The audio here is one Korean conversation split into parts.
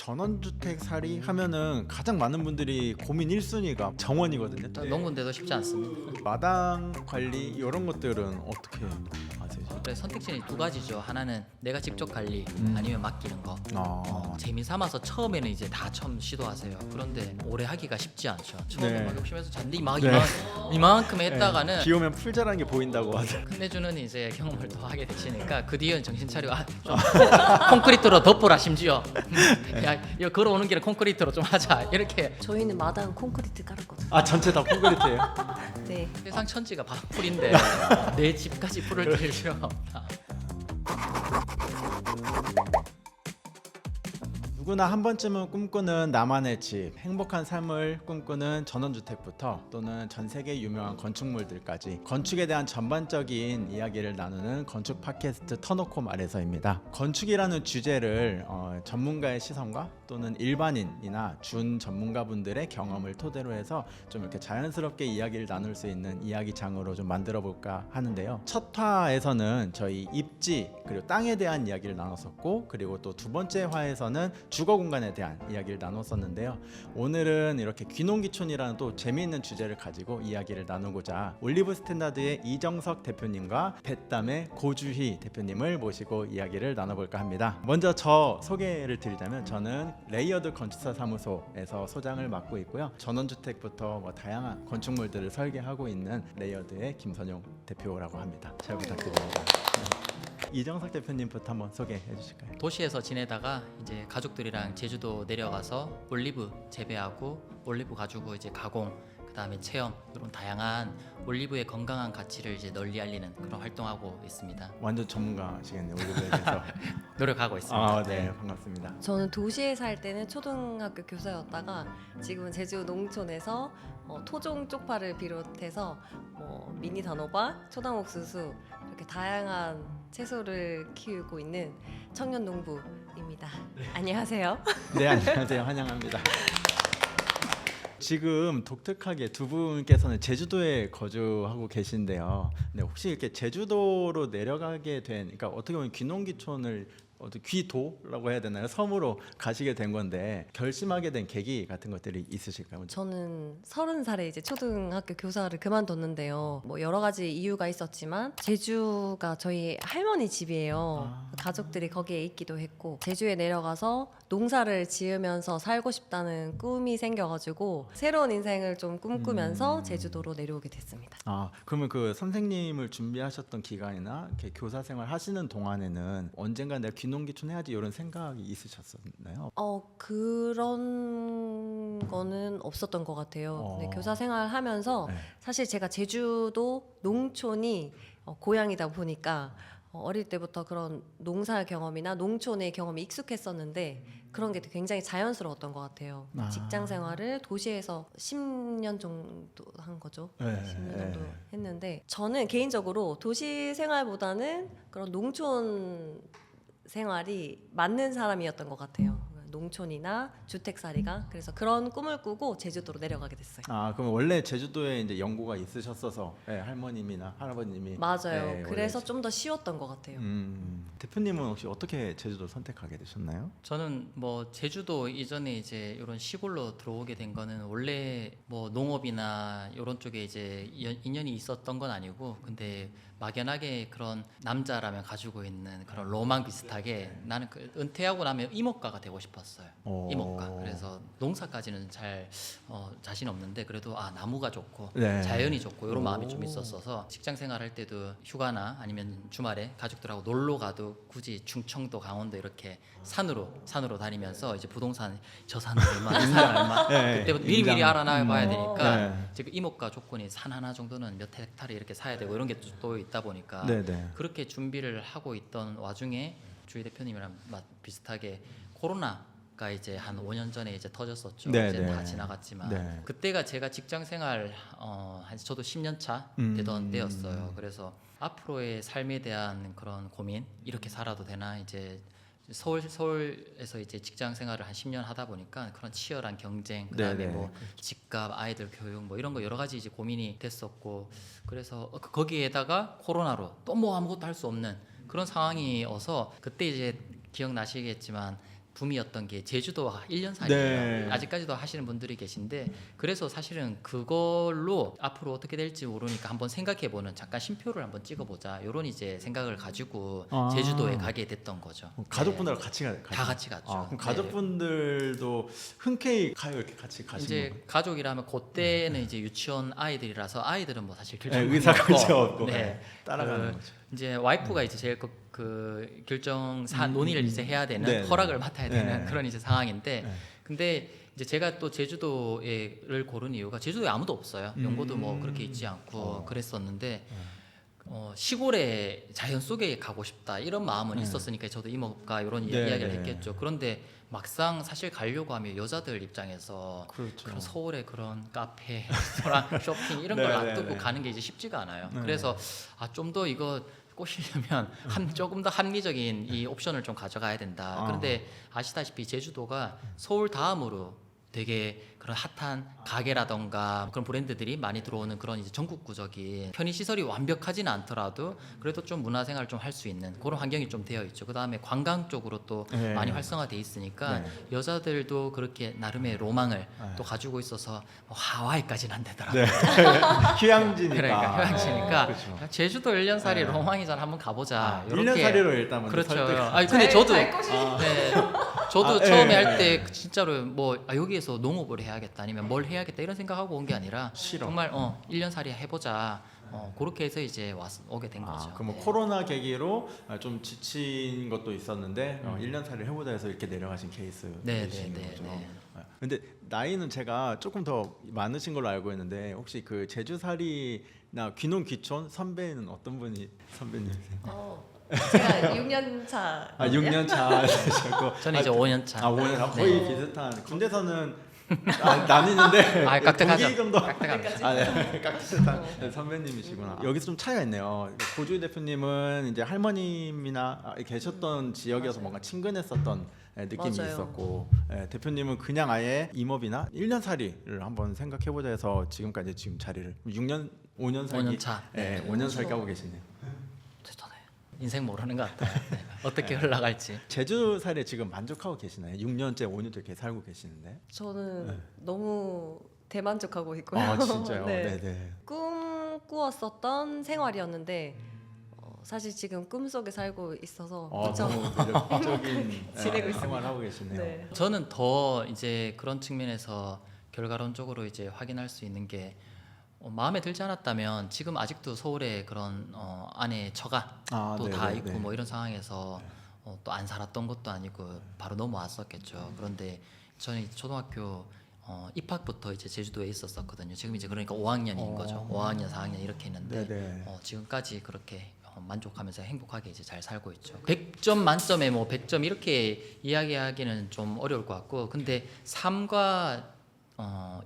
전원주택 살이 하면은 가장 많은 분들이 고민 1순위가 정원이거든요. 농군데도 쉽지 않습니다. 마당 관리 이런 것들은 어떻게 하세요? 그래서 선택지는 두 가지죠. 하나는 내가 직접 관리 아니면 맡기는 거. 재미 삼아서 처음에는 이제 다 처음 시도하세요. 그런데 오래 하기가 쉽지 않죠. 처음에 네. 막 욕심해서 잔디 막 네. 이만큼 했다가는 비 오면 풀 자라는 게 보인다고 하죠. 끝내주는 이제 경험을 더 하게 되시니까 그 뒤에는 정신 차리고 좀 콘크리트로 덮어라 심지어. 야 이거 걸어오는 길에 콘크리트로 좀 하자 이렇게. 저희는 마당 콘크리트 깔았거든요. 아 전체 다 콘크리트예요? 네. 세상 천지가 풀인데 내 집까지 풀을 댈 필요가 없다. 누구나 한 번쯤은 꿈꾸는 나만의 집, 행복한 삶을 꿈꾸는 전원주택부터 또는 전 세계 유명한 건축물들까지 건축에 대한 전반적인 이야기를 나누는 건축 팟캐스트 터놓고 말해서입니다. 건축이라는 주제를 전문가의 시선과 또는 일반인이나 준 전문가분들의 경험을 토대로 해서 좀 이렇게 자연스럽게 이야기를 나눌 수 있는 이야기장으로 좀 만들어 볼까 하는데요. 첫 화에서는 저희 입지 그리고 땅에 대한 이야기를 나눴었고, 그리고 또 두 번째 화에서는 주거 공간에 대한 이야기를 나눴었는데요. 오늘은 이렇게 귀농귀촌이라는 또 재미있는 주제를 가지고 이야기를 나누고자 올리브 스탠다드의 이정석 대표님과 뱃담의 고주희 대표님을 모시고 이야기를 나눠볼까 합니다. 먼저 저 소개를 드리자면, 저는 레이어드 건축사 사무소에서 소장을 맡고 있고요. 전원주택부터 뭐 다양한 건축물들을 설계하고 있는 레이어드의 김선용 대표라고 합니다. 잘 부탁드립니다. 이정석 대표님부터 한번 소개해 주실까요? 도시에서 지내다가 이제 가족들이랑 제주도 내려가서 올리브 재배하고 올리브 가지고 이제 가공, 그다음에 체험, 이런 다양한 올리브의 건강한 가치를 이제 널리 알리는 그런 활동하고 있습니다. 완전 전문가시겠네요, 올리브에 대해서. 노력하고 있습니다. 아, 네, 반갑습니다. 저는 도시에 살 때는 초등학교 교사였다가 지금은 제주 농촌에서 토종 쪽파를 비롯해서 미니 단호박, 초당 옥수수 이렇게 다양한 채소를 키우고 있는 청년 농부입니다. 안녕하세요. 네, 안녕하세요. 환영합니다. 지금 독특하게 두 분께서는 제주도에 거주하고 계신데요. 네, 혹시 이렇게 제주도로 내려가게 된, 그러니까 어떻게 보면 귀농귀촌을 귀도라고 해야 되나요? 섬으로 가시게 된 건데 결심하게 된 계기 같은 것들이 있으실까요? 저는 30살에 이제 초등학교 교사를 그만뒀는데요. 뭐 여러 가지 이유가 있었지만 제주가 저희 할머니 집이에요. 가족들이 거기에 있기도 했고, 제주에 내려가서 농사를 지으면서 살고 싶다는 꿈이 생겨가지고 새로운 인생을 좀 꿈꾸면서 제주도로 내려오게 됐습니다. 아, 그러면 그 선생님을 준비하셨던 기간이나 이렇게 교사 생활 하시는 동안에는 언젠가 내가 귀농귀촌 해야지 이런 생각이 있으셨었나요? 그런 거는 없었던 것 같아요. 근데 교사 생활하면서 네. 사실 제가 제주도 농촌이 고향이다 보니까 어릴 때부터 그런 농사 경험이나 농촌의 경험이 익숙했었는데 그런 게 굉장히 자연스러웠던 것 같아요. 직장 생활을 도시에서 10년 정도 한 거죠. 네, 10년 정도 네. 했는데 저는 개인적으로 도시 생활보다는 그런 농촌 생활이 맞는 사람이었던 것 같아요. 농촌이나 주택살이가. 그래서 그런 꿈을 꾸고 제주도로 내려가게 됐어요. 아, 그럼 원래 제주도에 이제 연고가 있으셨어서 할머님이나 할아버님이 맞아요. 그래서 좀 더 쉬웠던 것 같아요. 대표님은 혹시 어떻게 제주도를 선택하게 되셨나요? 저는 뭐 제주도 이전에 이제 이런 시골로 들어오게 된 거는 원래 뭐 농업이나 이런 쪽에 이제 인연이 있었던 건 아니고, 근데 막연하게 그런 남자라면 가지고 있는 그런 로망 비슷하게 나는 그 은퇴하고 나면 이목가가 되고 싶었어요. 이목가. 그래서 농사까지는 잘 자신 없는데 그래도 나무가 좋고 네. 자연이 좋고 이런 마음이 좀 있었어서 직장 생활할 때도 휴가나 아니면 주말에 가족들하고 놀러 가도 굳이 충청도, 강원도 이렇게 산으로 다니면서 이제 부동산 저 산은 얼마, 이 산은 얼마 네, 그때부터 미리미리 인장. 알아놔봐야 되니까 네. 지금 이목가 조건이 산 하나 정도는 몇 헥타르 이렇게 사야 되고 이런 게 또 있다 보니까 네네. 그렇게 준비를 하고 있던 와중에 주희 대표님이랑 비슷하게 코로나가 이제 한 5년 전에 이제 터졌었죠. 네, 이제 네. 다 지나갔지만 네. 그때가 제가 직장 생활 한 저도 10년 차 되던 때였어요. 그래서 앞으로의 삶에 대한 그런 고민, 이렇게 살아도 되나, 이제 서울에서 이제 직장 생활을 한 10년 하다 보니까 그런 치열한 경쟁, 그다음에 네네. 뭐 집값, 아이들 교육 뭐 이런 거 여러 가지 이제 고민이 됐었고, 그래서 거기에다가 코로나로 또 뭐 아무것도 할 수 없는 그런 상황이 어서 그때 이제 기억나시겠지만 붐이었던 게 제주도 1년살이에요. 네. 아직까지도 하시는 분들이 계신데 그래서 사실은 그걸로 앞으로 어떻게 될지 모르니까 한번 생각해보는 잠깐 쉼표를 한번 찍어보자 이런 이제 생각을 가지고 아. 제주도에 가게 됐던 거죠. 가족분들하고 같이 가요? 다 같이 갔죠. 그럼 네. 가족분들도 흔쾌히 가요 이렇게 같이 가시는 이제 거예요? 가족이라면 그때는 이제 유치원 아이들이라서 아이들은 뭐 사실 네, 결정이 의사 없고, 결정 없고 네. 네, 따라가는 그 거죠. 이제 와이프가 이제 제일 그 결정 논의를 이제 해야 되는 네, 허락을 맡아야 되는 네. 그런 이제 상황인데 네. 근데 이제 제가 또 제주도를 고른 이유가 제주도에 아무도 없어요. 연고도 뭐 그렇게 있지 않고 그랬었는데 시골의 자연 속에 가고 싶다 이런 마음은 네. 있었으니까 저도 이모가 이런 네, 이야기를 네. 했겠죠. 그런데 막상 사실 가려고 하면 여자들 입장에서 그렇죠. 그런 서울의 그런 카페, 레스토랑, 쇼핑 이런 네, 걸 네, 놔두고 네. 가는 게 이제 쉽지가 않아요. 네. 그래서 좀 더 이거 꼬시려면 조금 더 합리적인 이 옵션을 좀 가져가야 된다. 아. 그런데 아시다시피 제주도가 서울 다음으로 되게 그런 핫한 가게라던가 그런 브랜드들이 많이 들어오는 그런 이제 전국구적인 편의 시설이 완벽하지는 않더라도 그래도 좀 문화생활 좀 할 수 있는 그런 환경이 좀 되어 있죠. 그다음에 관광 쪽으로 또 네. 많이 활성화돼 있으니까 네. 여자들도 그렇게 나름의 로망을 네. 또 가지고 있어서 뭐 하와이까지는 안 되더라고요. 네. 휴양지니까. 그러니까 휴양지니까 그렇죠. 제주도 1년살이 네. 로망이잖아 한번 가보자. 1년살이로 일단 먼저 그렇죠. 설득. 아니 근데 저도 꼬시. 네, 저도 아, 처음에 예, 할 때 진짜로 뭐 여기에서 농업을 해야겠다 아니면 뭘 해야겠다 이런 생각하고 온 게 아니라 싫어. 정말 1년살이 해보자. 그렇게 해서 이제 오게 된 거죠. 그럼 뭐 네. 코로나 계기로 좀 지친 것도 있었는데 1년살이를 해보자 해서 이렇게 내려가신 케이스이신 네, 네, 네, 거죠. 네. 근데 나이는 제가 조금 더 많으신 걸로 알고 있는데 혹시 그 제주살이나 귀농 귀촌 선배는 어떤 분이 선배님이세요? 제가 6년 차. 6년 차 되셨고 저는 이제 5년 차. 5년 차 거의 비슷한 군대에서는 나뉘는데 깍듯하죠. 동기 정도 깍듯합니다. 네, 깍듯한 선배님이시구나. 여기서 좀 차이가 있네요. 고주희 대표님은 이제 할머님이나 계셨던 지역이어서 뭔가 친근했었던 느낌이 맞아요. 있었고 대표님은 그냥 아예 임업이나 1년살이를 한번 생각해보자 해서 지금까지 지금 자리를 6년 5년 살기 5년 차. 네, 5년 살기 하고 계시네요. 저는 인생 모르는 것 같아요. 네. 어떻게 흘러갈지. 제주살이에 지금 만족하고 계시나요? 6년째 5년째 이렇게 살고 계시는데. 저는 너무 대만족하고 있고요. 아 진짜요? 네. 네네. 꿈 꾸었었던 생활이었는데 사실 지금 꿈속에 살고 있어서 그쵸? 너무 매력적인 지내고 있습니다. 생활하고 계시네요. 네. 저는 더 이제 그런 측면에서 결과론적으로 이제 확인할 수 있는 게 마음에 들지 않았다면 지금 아직도 서울에 그런 안에 처가 또 다 네네, 있고 네. 뭐 이런 상황에서 또 안 살았던 것도 아니고 바로 넘어왔었겠죠. 그런데 저는 이제 초등학교 입학부터 이제 제주도에 있었었거든요. 지금 이제 그러니까 5학년인 거죠. 5학년, 4학년 이렇게 있는데 네네. 지금까지 그렇게 만족하면서 행복하게 이제 잘 살고 있죠. 100점 만점에 뭐 100점 이렇게 이야기하기는 좀 어려울 것 같고, 근데 3과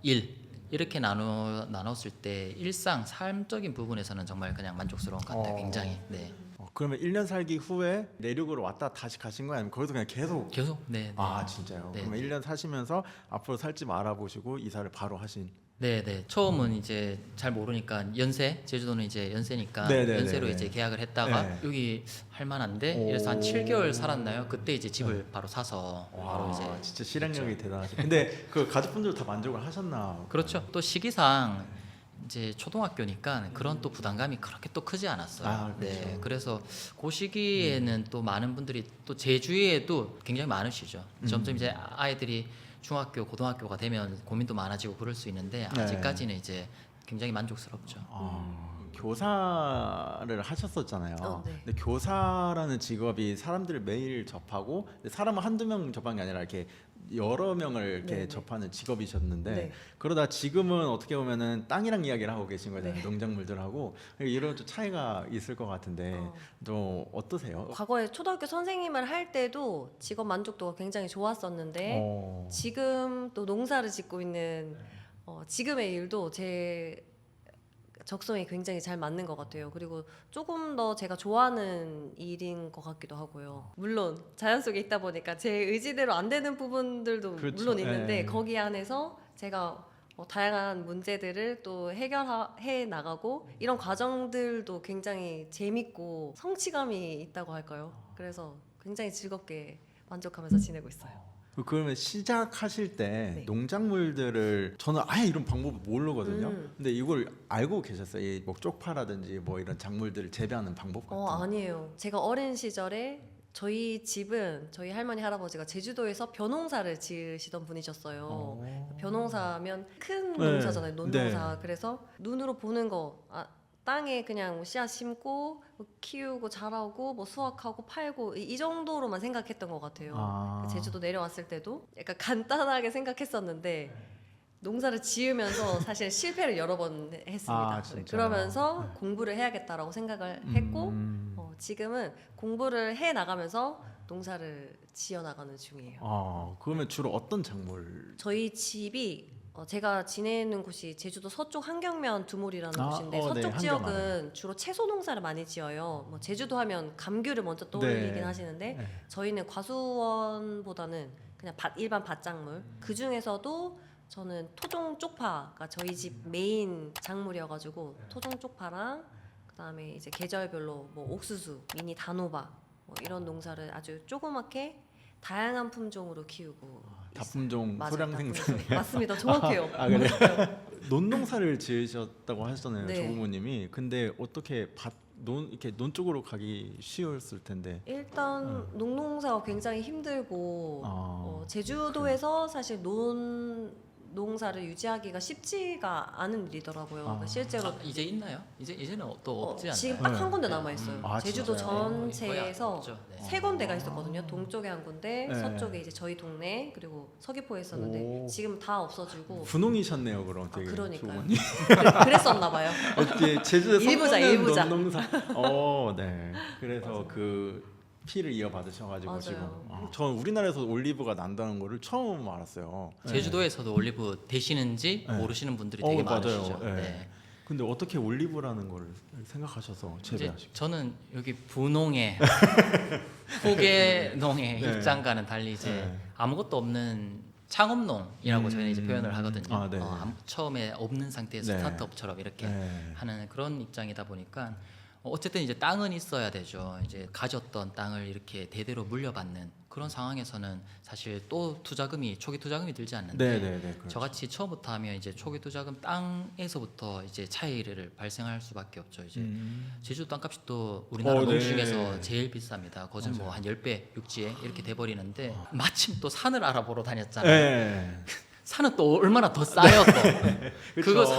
1 이렇게 나눴을 때 일상 삶적인 부분에서는 정말 그냥 만족스러운 것 같아요. 굉장히. 네. 그러면 1년 살기 후에 내륙으로 왔다 다시 가신 거예요? 아니면 거기서 그냥 계속? 계속. 네. 네. 진짜요? 네, 그러면 네. 1년 사시면서 앞으로 살집 알아보시고 이사를 바로 하신? 네. 처음은 이제 잘 모르니까 연세, 제주도는 이제 연세니까 네, 네, 연세로 네, 네. 이제 계약을 했다가 네. 여기 할만한데 오. 이래서 한 7개월 살았나요? 그때 이제 집을 바로 사서 바로 이제 진짜 실행력이 대단하죠. 근데 그 가족분들 다 만족을 하셨나? 그렇죠. 또 시기상 이제 초등학교니까 그런 또 부담감이 그렇게 또 크지 않았어요. 그렇죠. 네, 그래서 그 시기에는 또 많은 분들이 또 제주에도 굉장히 많으시죠. 점점 이제 아이들이 중학교, 고등학교가 되면 고민도 많아지고 그럴 수 있는데 네. 아직까지는 이제 굉장히 만족스럽죠. 교사를 하셨었잖아요. 네. 근데 교사라는 직업이 사람들을 매일 접하고 사람을 한두 명 접한 게 아니라 이렇게 여러 명을 이렇게 네네. 접하는 직업이셨는데 네. 그러다 지금은 어떻게 보면은 땅이랑 이야기를 하고 계신 거잖아요. 네. 농작물들하고 이런 좀 차이가 있을 것 같은데 또 어떠세요? 과거에 초등학교 선생님을 할 때도 직업 만족도가 굉장히 좋았었는데 지금 또 농사를 짓고 있는 지금의 일도 제 적성에 굉장히 잘 맞는 것 같아요. 그리고 조금 더 제가 좋아하는 일인 것 같기도 하고요. 물론 자연 속에 있다 보니까 제 의지대로 안 되는 부분들도 그렇죠. 물론 있는데 예. 거기 안에서 제가 다양한 문제들을 또 해결해 나가고 이런 과정들도 굉장히 재밌고 성취감이 있다고 할까요? 그래서 굉장히 즐겁게 만족하면서 지내고 있어요. 그러면 시작하실 때 네. 농작물들을 저는 아예 이런 방법을 모르거든요. 음. 근데 이걸 알고 계셨어요? 이뭐 쪽파라든지 뭐 이런 작물들을 재배하는 방법 같은 거. 아니에요. 제가 어린 시절에 저희 집은 저희 할머니 할아버지가 제주도에서 벼농사를 지으시던 분이셨어요. 벼농사면 큰 네. 농사잖아요. 논농사. 그래서 눈으로 보는 거 땅에 그냥 뭐 씨앗 심고 뭐 키우고 자라고 뭐 수확하고 팔고 이 정도로만 생각했던 것 같아요. 제주도 내려왔을 때도 약간 간단하게 생각했었는데 농사를 지으면서 사실 실패를 여러 번 했습니다. 진짜요? 그러면서 공부를 해야겠다라고 생각을 했고 지금은 공부를 해 나가면서 농사를 지어 나가는 중이에요. 그러면 주로 어떤 작물? 저희 집이 제가 지내는 곳이 제주도 서쪽 한경면 두몰이라는 곳인데 네, 서쪽 한경 지역은 알아요. 주로 채소 농사를 많이 지어요. 뭐 제주도 하면 감귤을 먼저 떠올리긴 네. 하시는데 네. 저희는 과수원보다는 그냥 일반 밭작물. 그 중에서도 저는 토종 쪽파가 저희 집 메인 작물이어가지고 토종 쪽파랑 그다음에 이제 계절별로 뭐 옥수수, 미니 단호박 뭐 이런 농사를 아주 조그맣게 다양한 품종으로 키우고 다품종 맞아요, 소량생산. 다품종. 맞습니다. 정확해요. 그래요? 논농사를 지으셨다고 하셨잖아요, 네. 조부모님이. 근데 어떻게 이렇게 논 쪽으로 가기 쉬웠을 텐데. 일단 농농사가 굉장히 힘들고 아, 제주도에서 사실 농사를 유지하기가 쉽지가 않은 일이더라고요. 그러니까 실제로 이제 있나요? 이제는 또 없지 않나요? 지금 딱 한 네. 군데 남아 있어요. 진짜요? 제주도 전체에서 거의 없죠. 네. 세 군데가 있었거든요. 동쪽에 한 군데, 네. 서쪽에 이제 저희 동네, 그리고 서귀포에 있었는데 오. 지금 다 없어지고 분홍이셨네요, 그럼 되게. 그러니까요. 조부모님. 그랬었나 봐요. 어떻게 제주도 일부자. 논농사. 네. 그래서 그 피를 이어받으셔가지고 맞아요. 지금. 전 우리나라에서 올리브가 난다는 거를 처음 알았어요. 제주도에서도 올리브 되시는지 네. 모르시는 분들이 되게 맞아요. 많으시죠. 네. 네. 근데 어떻게 올리브라는 걸 생각하셔서 이제 재배하시고? 저는 여기 부농의 후계농의 네. 입장과는 달리 이제 네. 아무것도 없는 창업농이라고 저희는 이제 표현을 하거든요. 네. 처음에 없는 상태에서 네. 스타트업처럼 이렇게 네. 하는 그런 입장이다 보니까 어쨌든 이제 땅은 있어야 되죠. 이제 가졌던 땅을 이렇게 대대로 물려받는 그런 상황에서는 사실 또 초기 투자금이 들지 않는데 네. 그렇죠. 저같이 처음부터 하면 이제 초기 투자금 땅에서부터 이제 차이를 발생할 수밖에 없죠. 이제 제주도 땅값이 또 우리나라 농지 네. 중에서 제일 비쌉니다. 거진 뭐 맞아요. 한 10배 육지에 이렇게 돼 버리는데 마침 또 산을 알아보러 다녔잖아요. 네. 산은 또 얼마나 더 싸요 또. 그거 그쵸.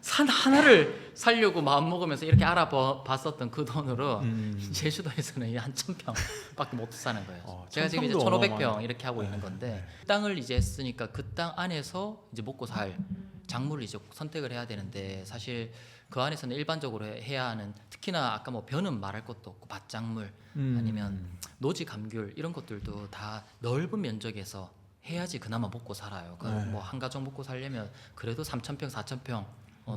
산 하나를 살려고 마음 먹으면서 이렇게 알아봤었던 그 돈으로 제주도에서는 한 1,000평밖에 못 사는 거예요. 제가 지금 이제 1,000평도 1,500평 이렇게 하고 있는 건데 땅을 이제 했으니까 그 땅 안에서 이제 먹고 살 작물을 이제 선택을 해야 되는데 사실 그 안에서는 일반적으로 해야 하는 특히나 아까 뭐 벼는 말할 것도 없고 밭작물 아니면 노지 감귤 이런 것들도 다 넓은 면적에서 해야지 그나마 먹고 살아요. 네. 뭐 한 가정 먹고 살려면 그래도 3,000평, 4,000평,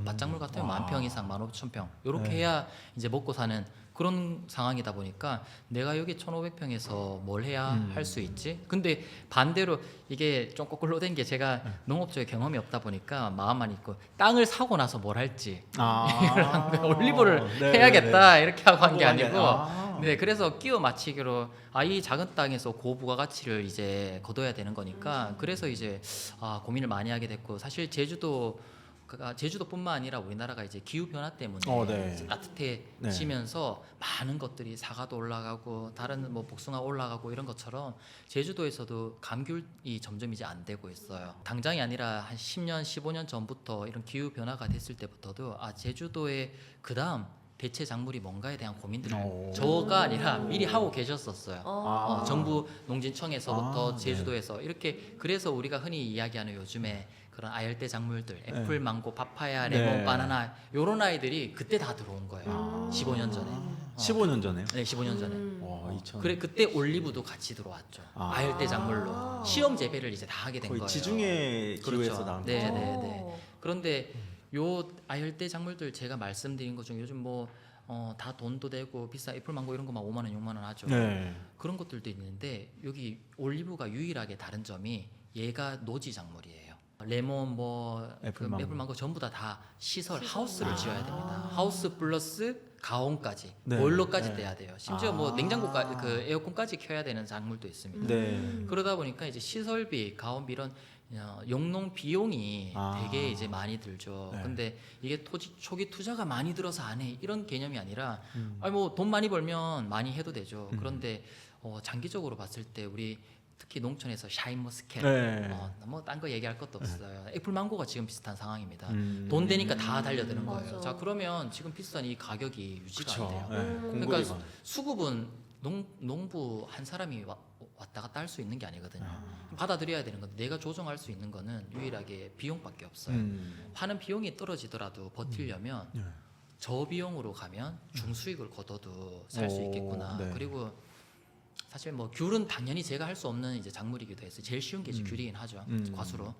밭작물 같으면 10,000평 이상, 15,000평 이렇게 네. 해야 이제 먹고 사는 그런 상황이다 보니까 내가 여기 1,500평에서 뭘 해야 할 수 있지? 근데 반대로 이게 좀 거꾸로 된 게 제가 농업 쪽에 경험이 없다 보니까 마음만 있고 땅을 사고 나서 뭘 할지 올리브를 해야겠다 이렇게 하고 한 게 아니고 네, 그래서 끼워 맞추기로 이 작은 땅에서 고부가가치를 이제 거둬야 되는 거니까 그래서 이제 고민을 많이 하게 됐고 사실 제주도뿐만 아니라 우리나라가 이제 기후 변화 때문에 네. 이제 따뜻해지면서 많은 것들이 사과도 올라가고 다른 뭐 복숭아 올라가고 이런 것처럼 제주도에서도 감귤이 점점 이제 안 되고 있어요. 당장이 아니라 한 10년, 15년 전부터 이런 기후 변화가 됐을 때부터도 제주도의 그다음 대체 작물이 뭔가에 대한 고민들을 저가 아니라 미리 하고 계셨었어요. 정부 농진청에서부터 제주도에서 이렇게 그래서 우리가 흔히 이야기하는 요즘에 그런 아열대 작물들 애플, 망고, 파파야, 레몬, 네. 바나나 요런 아이들이 그때 다 들어온 거예요. 15년 전에. 15년 전에요? 네, 15년 전에. 와, 2000. 그래 그때 올리브도 같이 들어왔죠. 아열대 작물로 시험 재배를 이제 다 하게 된 거의 거예요. 지중해 기후에서 그렇죠. 나온 네, 거죠. 네. 그런데 요 아열대 작물들 제가 말씀드린 것 중에 요즘 뭐 다 돈도 되고 비싼 애플망고 이런 거만 5만 원, 6만 원 하죠. 네. 그런 것들도 있는데 여기 올리브가 유일하게 다른 점이 얘가 노지 작물이에요. 레몬 뭐 애플망고. 애플망고 전부 다 시설 하우스를 아. 지어야 됩니다. 하우스 플러스 가온까지 네. 보일러까지 네. 돼야 돼요. 심지어 아. 뭐 냉장고까지 그 에어컨까지 켜야 되는 작물도 있습니다. 네. 그러다 보니까 이제 시설비, 가온비 이런 용농 비용이 아. 되게 이제 많이 들죠. 네. 근데 이게 토지 초기 투자가 많이 들어서 안 해 이런 개념이 아니라 음. 아니 뭐 돈 많이 벌면 많이 해도 되죠. 음. 그런데 장기적으로 봤을 때 우리 특히 농촌에서 샤인머스켓 네. 뭐 딴 거 얘기할 것도 없어요. 애플망고가 지금 비슷한 상황입니다. 음. 돈 되니까 다 달려드는 맞아. 거예요. 자 그러면 지금 비싼 이 가격이 유지가 안 돼요. 네. 공급이 그러니까 많- 수급은 농부 한 사람이 왔다 갔다 할 수 있는 게 아니거든요. 받아들여야 되는 건데 내가 조정할 수 있는 거는 유일하게 비용밖에 없어요. 하는 비용이 떨어지더라도 버티려면 네. 저비용으로 가면 중수익을 거둬도 살 수 오, 있겠구나. 네. 그리고 사실 뭐 귤은 당연히 제가 할 수 없는 이제 작물이기도 해서 제일 쉬운 게 이제 귤이긴 하죠. 과수로.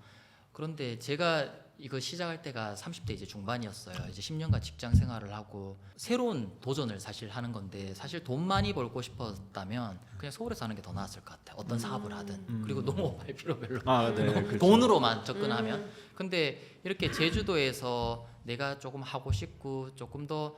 그런데 제가 이거 시작할 때가 30대 이제 중반이었어요. 이제 10년간 직장 생활을 하고 새로운 도전을 사실 하는 건데 사실 돈 많이 벌고 싶었다면 그냥 서울에서 하는 게 더 나았을 것 같아요. 어떤 사업을 하든. 그리고 농업할 필요 별로 아, 네. 그렇죠. 돈으로만 접근하면. 근데 이렇게 제주도에서 내가 조금 하고 싶고 조금 더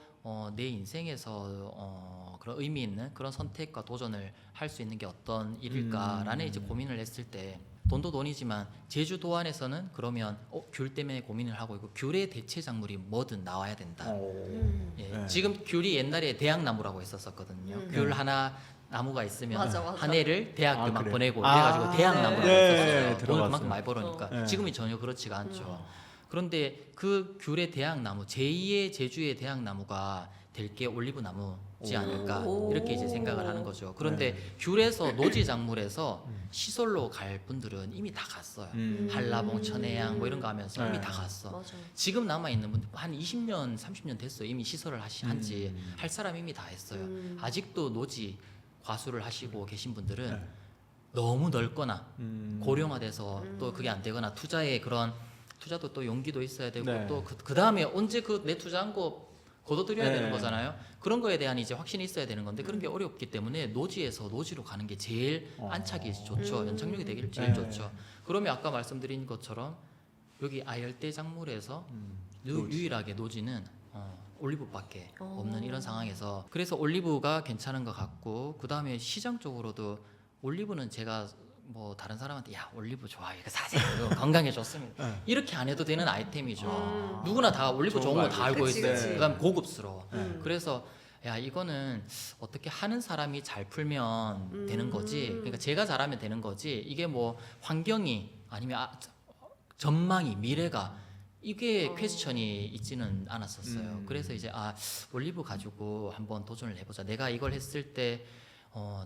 내 인생에서 그런 의미 있는 그런 선택과 도전을 할 수 있는 게 어떤 일일까라는 이제 고민을 했을 때 돈도 돈이지만 제주도 안에서는 그러면 귤 때문에 고민을 하고 있고 귤의 대체 작물이 뭐든 나와야 된다. 예, 네. 지금 귤이 옛날에 대학나무라고 했었거든요. 귤 하나 나무가 있으면 맞아, 맞아. 한 해를 대학교만 그래요? 보내고 아, 이래가지고 대학나무라고 네, 했었어요. 돈을 들어봤어요. 그만큼 많이 벌으니까. 네. 지금은 전혀 그렇지가 않죠. 그런데 그 귤의 대학나무, 제2의 제주의 대학나무가 될 게 올리브 나무지 않을까 오. 이렇게 이제 생각을 하는 거죠. 그런데 네. 귤에서 노지 작물에서 시설로 갈 분들은 이미 다 갔어요. 한라봉, 천혜향 뭐 이런 거 하면서 이미 네. 다 갔어. 맞아. 지금 남아 있는 분들 한 20년, 30년 됐어요. 이미 시설을 한지 할 사람 이미 다 했어요. 아직도 노지 과수를 하시고 계신 분들은 네. 너무 넓거나 음. 고령화돼서 또 그게 안 되거나 투자에 그런 투자도 또 용기도 있어야 되고 네. 또 그 다음에 언제 그 내 투자한 거 거둬들여야 네. 되는 거잖아요. 그런 거에 대한 이제 확신이 있어야 되는 건데 그런 게 어렵기 때문에 노지에서 노지로 가는 게 제일 안착이 좋죠. 연착륙이 되기를 제일 네. 좋죠. 그러면 아까 말씀드린 것처럼 여기 아열대 작물에서 노지. 유일하게 노지는 올리브밖에 없는 이런 상황에서 그래서 올리브가 괜찮은 것 같고 그 다음에 시장 쪽으로도 올리브는 제가 뭐 다른 사람한테 야 올리브 좋아 이거 사세요 이거 건강에 좋습니다 네. 이렇게 안 해도 되는 아이템이죠. 아. 누구나 다 올리브 좋은 좋은 거 거 다 알고 알고 그치, 있어요. 그치. 그다음 고급스러워. 네. 그래서 야 이거는 어떻게 하는 사람이 잘 풀면 되는 거지. 그러니까 제가 잘하면 되는 거지. 이게 뭐 환경이 아니면 전망이 미래가 이게 퀘스천이 있지는 않았었어요. 그래서 이제 올리브 가지고 한번 도전을 해보자. 내가 이걸 했을 때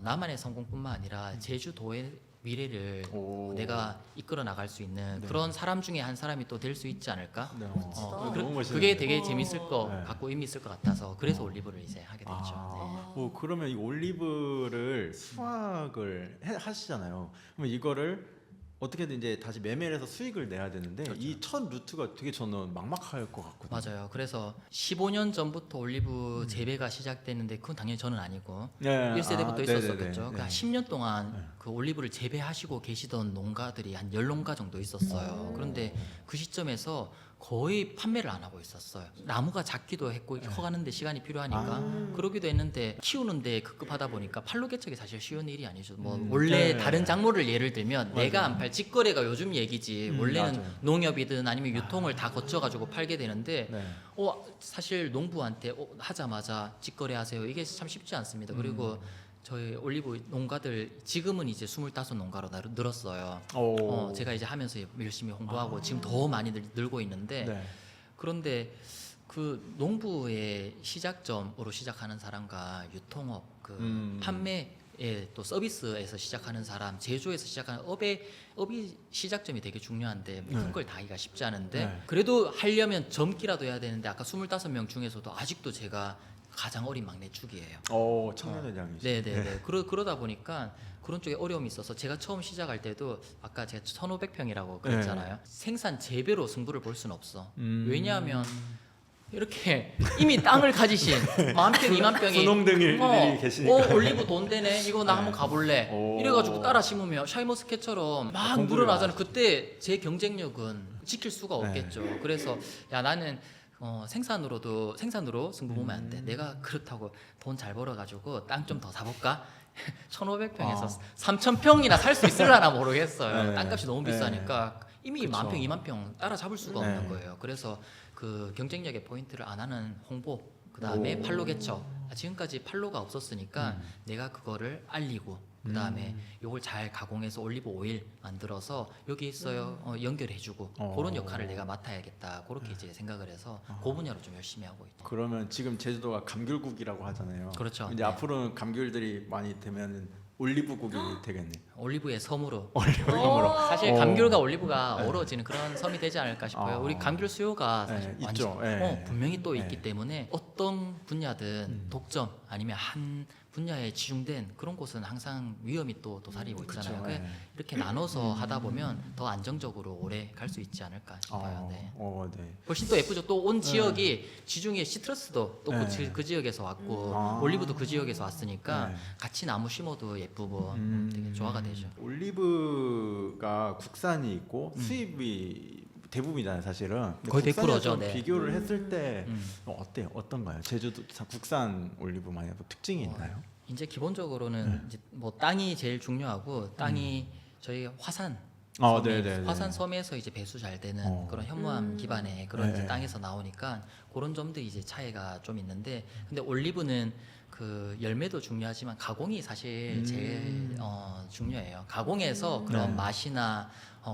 나만의 성공뿐만 아니라 제주도의 미래를 오. 내가 이끌어 나갈 수 있는 네. 그런 사람 중에 한 사람이 또 될 수 있지 않을까? 네. 멋지다. 너무 멋있는데. 그게 되게 재밌을 거 네. 갖고 의미 있을 것 같아서 그래서 올리브를 이제 하게 됐죠. 네. 그러면 이 올리브를 수확을 하시잖아요. 그러면 이거를 어떻게든 이제 다시 매매를 해서 수익을 내야 되는데 이 첫 루트가 되게 저는 막막할 것 같거든요. 맞아요. 그래서 15년 전부터 올리브 재배가 시작됐는데 그건 당연히 저는 아니고 네. 1세대부터 네네네. 있었었겠죠. 네. 그러니까 10년 동안 그 올리브를 재배하시고 계시던 농가들이 한 10농가 정도 있었어요. 그런데 그 시점에서 거의 판매를 안 하고 있었어요. 나무가 작기도 했고 커가는데 시간이 필요하니까 그러기도 했는데 키우는데 급급하다 보니까 팔로 개척이 사실 쉬운 일이 아니죠. 뭐 원래 네. 다른 작물을 예를 들면 맞아요. 내가 안 팔 직거래가 요즘 얘기지. 원래는 맞아요. 농협이든 아니면 유통을 다 거쳐가지고 팔게 되는데 네. 사실 농부한테 하자마자 직거래하세요. 이게 참 쉽지 않습니다. 그리고 저희 올리브 농가들 지금은 이제 25농가로 늘었어요. 오. 제가 이제 하면서 열심히 홍보하고 지금 더 많이 늘고 있는데 네. 그런데 그 농부의 시작점으로 시작하는 사람과 유통업 그 판매에 또 서비스에서 시작하는 사람, 제조에서 시작하는 업이 시작점이 되게 중요한데 모든 걸 다 하기가 쉽지 않은데 네. 그래도 하려면 젊기라도 해야 되는데 아까 25명 중에서도 아직도 제가 가장 어린 막내 축이에요. 청년회장이시죠. 네네네. 그러다 보니까 그런 쪽에 어려움이 있어서 제가 처음 시작할 때도 아까 제가 1,500평이라고 그랬잖아요. 생산 재배로 승부를 볼 수는 없어. 왜냐하면 이렇게 이미 땅을 가지신 10,000평, 20,000평이 분홍등일이 계시니까. 올리브 돈 되네. 이거 나 네. 한번 가볼래. 오. 이래가지고 따라 심으면 샤인머스켓처럼 막 공부를 늘어나잖아요. 그때 제 경쟁력은 지킬 수가 네. 없겠죠. 그래서 야 나는 생산으로 승부 보면 안 돼. 내가 그렇다고 돈 잘 벌어가지고 땅 좀 더 사볼까? 1,500평에서 3,000평이나 살 수 있을라나 모르겠어요. 네. 땅값이 너무 네. 비싸니까 이미 그쵸. 10,000평, 20,000평 따라 잡을 수가 네. 없는 거예요. 그래서 그 경쟁력의 포인트를 안 하는 홍보, 그 다음에 오. 판로 개척. 지금까지 판로가 없었으니까 내가 그거를 알리고 그 다음에 요걸 잘 가공해서 올리브 오일 만들어서 여기 있어요 연결해주고 그런 역할을 내가 맡아야겠다 그렇게 이제 생각을 해서 그 분야로 좀 열심히 하고 있죠. 그러면 지금 제주도가 감귤국이라고 하잖아요. 그렇죠. 이제 네. 앞으로는 감귤들이 많이 되면 올리브국이 되겠네. 올리브의 섬으로. 올리브국으로. 사실 오. 감귤과 올리브가 네. 어우러지는 그런 섬이 되지 않을까 싶어요. 아. 우리 감귤 수요가 네, 사실 있죠. 네. 분명히 또 네. 있기 때문에 어떤 분야든 독점 아니면 한 분야에 지중된 그런 곳은 항상 위험이 또 도사리고 있잖아요. 그쵸. 네. 이렇게 나눠서 하다 보면 더 안정적으로 오래 갈 수 있지 않을까 싶어요. 네. 네. 훨씬 또 예쁘죠. 또 온 지역이 지중해 시트러스도 또 네. 그 지역에서 왔고 아. 올리브도 그 지역에서 왔으니까 네. 같이 나무 심어도 예쁘고 되게 조화가 되죠. 올리브가 국산이 있고 수입이 대부분이잖아요, 사실은. 근데 거의 100% 죠, 국산에서 네. 비교를 했을 때 음. 어때요? 어떤가요? 제주도 국산 올리브만의 뭐 특징이 있나요? 이제 기본적으로는 이제 뭐 땅이 제일 중요하고 땅이 저희 화산 네네네. 화산 섬에서 이제 배수 잘 되는 그런 현무암 기반의 그런 이제 네. 땅에서 나오니까 그런 점들이 이제 차이가 좀 있는데 근데 올리브는 그 열매도 중요하지만 가공이 사실 제일 중요해요. 가공에서 그런 네. 맛이나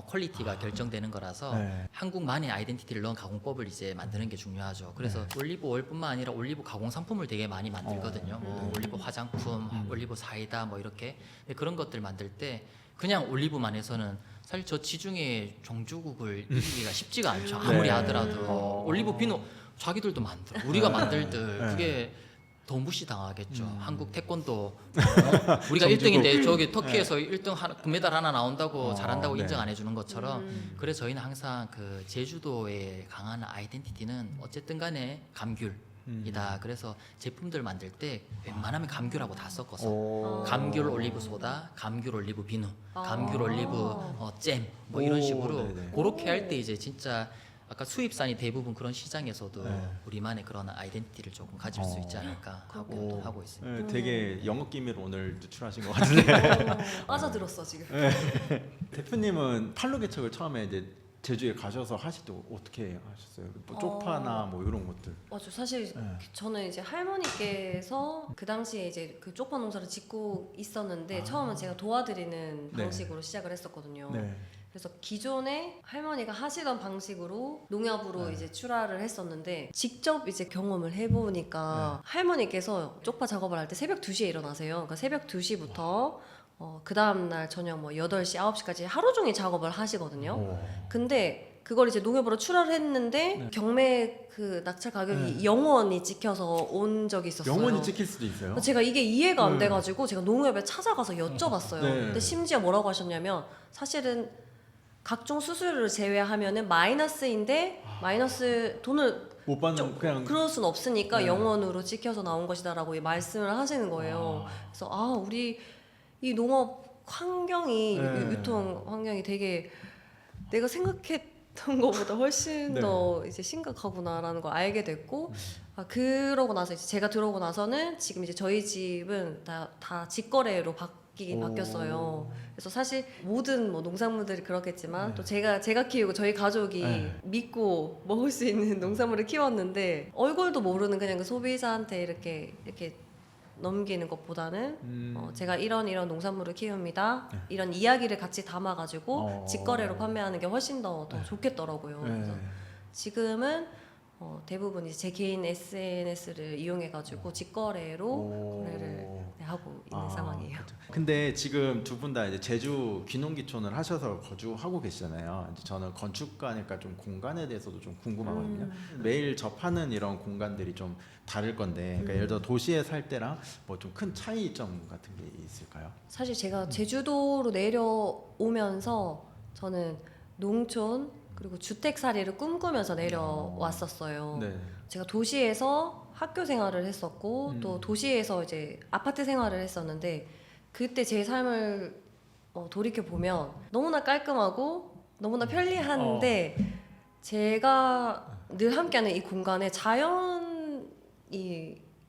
퀄리티가 결정되는 거라서 네. 한국만의 아이덴티티를 넣은 가공법을 이제 만드는 게 중요하죠. 그래서 올리브 오일뿐만 아니라 올리브 가공 상품을 되게 많이 만들거든요. 뭐 올리브 화장품, 올리브 사이다 뭐 이렇게 근데 그런 것들 만들 때 그냥 올리브만 해서는 사실 저 지중해 종주국을 이기기가 쉽지가 않죠. 아무리 네. 하더라도 올리브 비누 자기들도 만들어. 우리가 네. 만들들 네. 그게 더 무시당하겠죠. 한국 태권도 우리가 정주국. 1등인데 저기 터키에서 1등 금메달 하나 나온다고 잘한다고 네. 인정 안 해주는 것처럼 그래서 저희는 항상 그 제주도의 강한 아이덴티티는 어쨌든 간에 감귤이다. 그래서 제품들 만들 때 웬만하면 감귤하고 다 섞어서 감귤 올리브 소다, 감귤 올리브 비누, 감귤 올리브 잼 뭐 이런 오, 식으로 네네. 그렇게 할 때 이제 진짜 아까 수입산이 대부분 그런 시장에서도 네. 우리만의 그런 아이덴티티를 조금 가질 수 있지 않을까 하고 있습니다. 네, 되게 영업 기밀을 오늘 누출하신 것 같은데. 빠져들었어 지금. 대표님은 판로 개척을 처음에 이제 제주에 가셔서 하실 때 어떻게 하셨어요? 뭐 쪽파나 뭐 이런 것들. 맞아. 사실 네. 저는 이제 할머니께서 그 당시에 이제 그 쪽파 농사를 짓고 있었는데 처음은 제가 도와드리는 네. 방식으로 시작을 했었거든요. 네. 그래서 기존에 할머니가 하시던 방식으로 농약으로 네. 이제 출하를 했었는데 직접 이제 경험을 해보니까 할머니께서 쪽파 작업을 할 때 새벽 2시에 일어나세요. 그러니까 새벽 2시부터 그 다음날 저녁 뭐 8시, 9시까지 하루 종일 작업을 하시거든요. 근데 그걸 이제 농협으로 출하를 했는데 경매 그 낙찰 가격이 영원히 찍혀서 온 적이 있었어요. 영원히 찍힐 수도 있어요. 제가 이게 이해가 안 네. 돼가지고 제가 농협에 찾아가서 여쭤봤어요. 네. 근데 심지어 뭐라고 하셨냐면 사실은 각종 수수료를 제외하면은 마이너스인데 마이너스 돈을 못 받는 그냥 그럴 순 없으니까 네. 영원으로 찍혀서 나온 것이다라고 말씀을 하시는 거예요. 그래서 우리 이 농업 환경이 네. 유통 환경이 되게 내가 생각했던 것보다 훨씬 네. 더 이제 심각하구나라는 걸 알게 됐고 그러고 나서 이제 제가 들어오고 나서는 지금 이제 저희 집은 다 직거래로 바뀌었어요. 그래서 사실 모든 뭐 농산물들이 그렇겠지만 네. 또 제가 키우고 저희 가족이 네. 믿고 먹을 수 있는 농산물을 키웠는데 얼굴도 모르는 그냥 그 소비자한테 이렇게 넘기는 것보다는 제가 이런 농산물을 키웁니다. 네. 이런 이야기를 같이 담아가지고 직거래로 판매하는 게 훨씬 더 네. 좋겠더라고요. 그래서 지금은 대부분 이제 제 개인 SNS를 이용해가지고 직거래로 거래를 하고 있는 상황이에요. 그렇죠. 근데 지금 두 분 다 이제 제주 귀농귀촌을 하셔서 거주하고 계시잖아요. 이제 저는 건축가니까 좀 공간에 대해서도 좀 궁금하거든요. 매일 접하는 이런 공간들이 좀 다를 건데, 그러니까 예를 들어 도시에 살 때랑 뭐 좀 큰 차이점 같은 게 있을까요? 사실 제가 제주도로 내려오면서 저는 농촌 그리고 주택살이를 꿈꾸면서 내려왔었어요. 네. 제가 도시에서 학교 생활을 했었고 또 도시에서 이제 아파트 생활을 했었는데 그때 제 삶을 돌이켜 보면 너무나 깔끔하고 너무나 편리한데 제가 늘 함께하는 이 공간에 자연이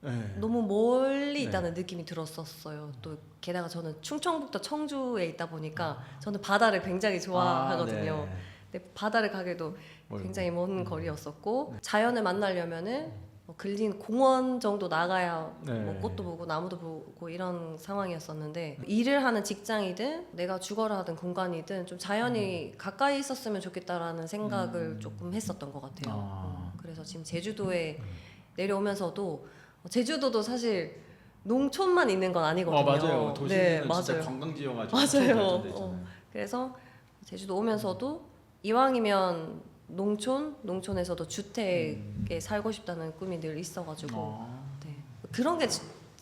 네. 너무 멀리 네. 있다는 느낌이 들었었어요. 또 게다가 저는 충청북도 청주에 있다 보니까 저는 바다를 굉장히 좋아하거든요. 네. 근데 바다를 가기도 굉장히 먼 거리였었고 자연을 만나려면은 근린 공원 정도 나가야 네. 뭐 꽃도 보고 나무도 보고 이런 상황이었었는데 일을 하는 직장이든 내가 주거를 하든 공간이든 좀 자연이 가까이 있었으면 좋겠다라는 생각을 조금 했었던 것 같아요. 그래서 지금 제주도에 내려오면서도 제주도도 사실 농촌만 있는 건 아니거든요. 맞아요. 도시는 네, 진짜 맞아요. 관광지여가지고 맞아요. 엄청 발전돼 있잖아요. 그래서 제주도 오면서도 이왕이면 농촌에서도 주택에 살고 싶다는 꿈이 늘 있어가지고 네. 그런 게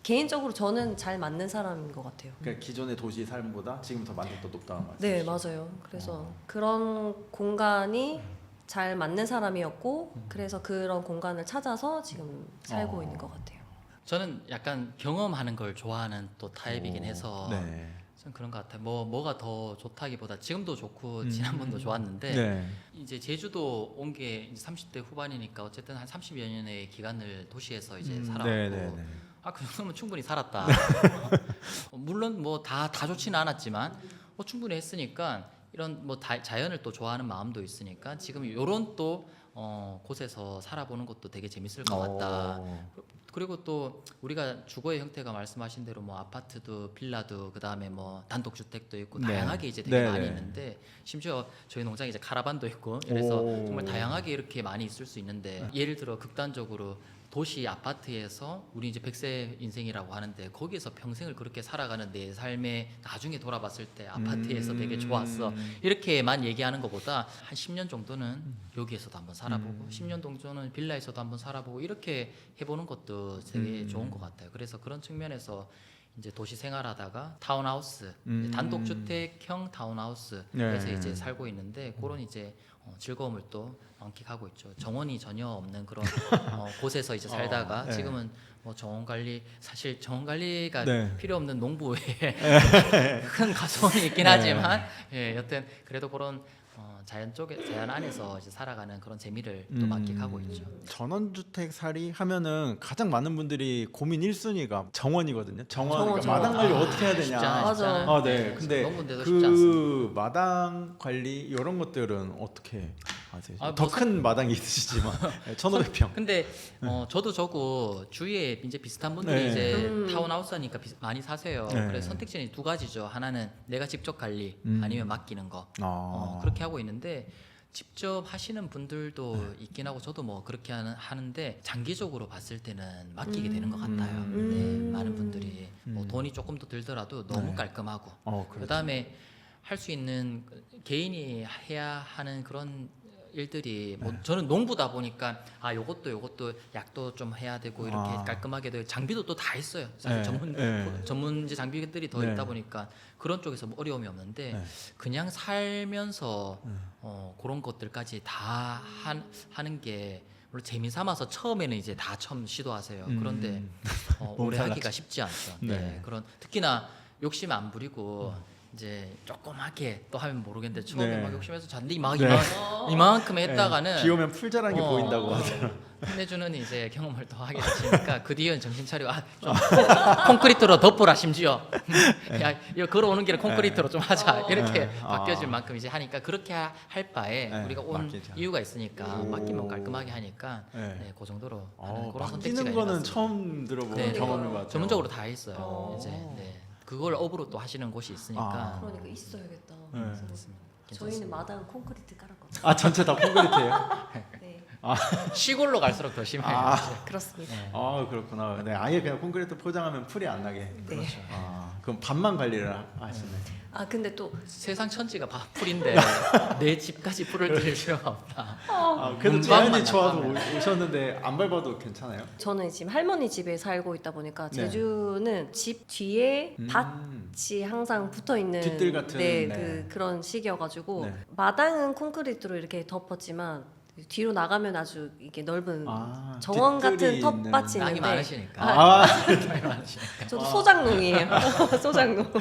개인적으로 저는 잘 맞는 사람인 것 같아요. 그러니까 기존의 도시 삶보다 지금 더 만족도 높다는 말씀. 네, 맞아요. 그래서 그런 공간이 잘 맞는 사람이었고 그래서 그런 공간을 찾아서 지금 살고 있는 것 같아요. 저는 약간 경험하는 걸 좋아하는 또 타입이긴 해서 네. 좀 그런 것 같아요. 뭐가 더 좋다기보다 지금도 좋고 지난번도 좋았는데 네. 이제 제주도 온 게 이제 30대 후반이니까 어쨌든 한 30여 년의 기간을 도시에서 이제 살아왔고 네, 네, 네. 그 정도면 충분히 살았다. 물론 뭐 다 좋지는 않았지만 충분히 했으니까 이런 뭐 자연을 또 좋아하는 마음도 있으니까 지금 이런 또 곳에서 살아보는 것도 되게 재밌을 것 같다. 그리고 또 우리가 주거의 형태가 말씀하신 대로 뭐 아파트도 빌라도 그다음에 뭐 단독 주택도 있고 네. 다양하게 이제 되게 네, 많이 네. 있는데 심지어 저희 농장에 이제 카라반도 있고 그래서 정말 다양하게 이렇게 많이 있을 수 있는데 예를 들어 극단적으로 도시 아파트에서 우리 이제 100세 인생이라고 하는데 거기에서 평생을 그렇게 살아가는 내 삶에 나중에 돌아봤을 때 아파트에서 되게 좋았어 이렇게만 얘기하는 것보다 한 10년 정도는 여기에서도 한번 살아보고 10년 정도는 빌라에서도 한번 살아보고 이렇게 해보는 것도 되게 좋은 것 같아요. 그래서 그런 측면에서 이제 도시 생활하다가 타운하우스 이제 단독주택형 타운하우스에서 네. 이제 살고 있는데 그런 이제 즐거움을 또 만끽하고 있죠. 정원이 전혀 없는 그런 곳에서 이제 살다가 네. 지금은 뭐 정원 관리 사실 정원 관리가 네. 필요 없는 농부에 큰 가소원이 있긴 하지만 여튼 그래도 그런 자연 안에서 이제 살아가는 그런 재미를 또 만끽하고 있죠. 전원주택 살이 하면은 가장 많은 분들이 고민 1순위가 정원이거든요. 정원, 정원. 그러니까 마당 관리 어떻게 해야 쉽지 되냐. 않아요, 쉽지 맞아. 않아요. 아, 네. 근데 농부인데도 쉽지 않습니다. 그 마당 관리 이런 것들은 어떻게 하세요? 아, 더 뭐 큰 마당이 있으시지만 1,500평. 근데 저도 저고 주위에 이제 비슷한 분들이 네. 이제 타운하우스 하니까 많이 사세요. 네. 그래서 선택지는 두 가지죠. 하나는 내가 직접 관리 아니면 맡기는 거. 그렇게 하고 있는데 직접 하시는 분들도 있긴 하고 저도 뭐 그렇게 하는데 장기적으로 봤을 때는 맡기게 되는 것 같아요. 네, 많은 분들이 뭐 돈이 조금 더 들더라도 너무 네. 깔끔하고 그렇죠. 그다음에 할 수 있는 개인이 해야 하는 그런 일들이 뭐 저는 농부다 보니까 요것도 약도 좀 해야 되고 이렇게 깔끔하게 되고 장비도 또 다 있어요. 사실 전문지 장비들이 더 네. 있다 보니까 그런 쪽에서 뭐 어려움이 없는데 네. 그냥 살면서 그런 것들까지 다 하는 게 물론 재미 삼아서 처음에는 이제 다 처음 시도하세요. 그런데 오래 하기가 쉽지 않죠. 네. 그런 특히나 욕심 안 부리고 이제 조그맣게 또 하면 모르겠는데 처음에 네. 막 욕심해서 잔디 막 네. 이만큼 했다가는 비 오면 풀자라는 게 보인다고 하더라고요. 끝내주는 이제 경험을 더 하게 되시니까 그 뒤에는 정신 차리고 좀 콘크리트로 덮어라 심지어 야 이거 걸어오는 길에 콘크리트로 좀 하자 이렇게 바뀌어질 만큼 이제 하니까 그렇게 할 바에 우리가 온 맡기자. 이유가 있으니까 맡기면 깔끔하게 하니까 네. 그 정도로 하는 그런 선택지가 맡기는 있는 것 거는 같습니다. 처음 들어보는 네, 경험인 것 같아요. 전문적으로 다 있어요. 이제 그걸 업으로 또 하시는 곳이 있으니까 그러니까 있어야겠다. 네. 그래서 저희는 마당 콘크리트 깔았거든요. 전체 다 콘크리트예요? 네, 시골로 갈수록 더 심해요. 그렇습니다. 그렇구나. 네, 아예 그냥 콘크리트 포장하면 풀이 안 나게. 네. 아, 그럼 밥만 관리를 하시네. 아 근데 또 세상 천지가 풀인데 내 집까지 풀을 들일 필요가 없다. 그래도 문방만 자연이 좋아서 나가면. 오셨는데 안 밟아도 괜찮아요? 저는 지금 할머니 집에 살고 있다 보니까 네. 제주는 집 뒤에 밭이 항상 붙어 있는 뒷뜰 같은, 네, 네. 그런 식이어가지고 네. 마당은 콘크리트로 이렇게 덮었지만 뒤로 나가면 아주 이게 넓은 아, 정원 같은 뒷뜰이 있는. 텃밭이 땅이 있는데 많으시니까. 아, 땅이 많으시니까. 저도 소작농이에요. 소작농.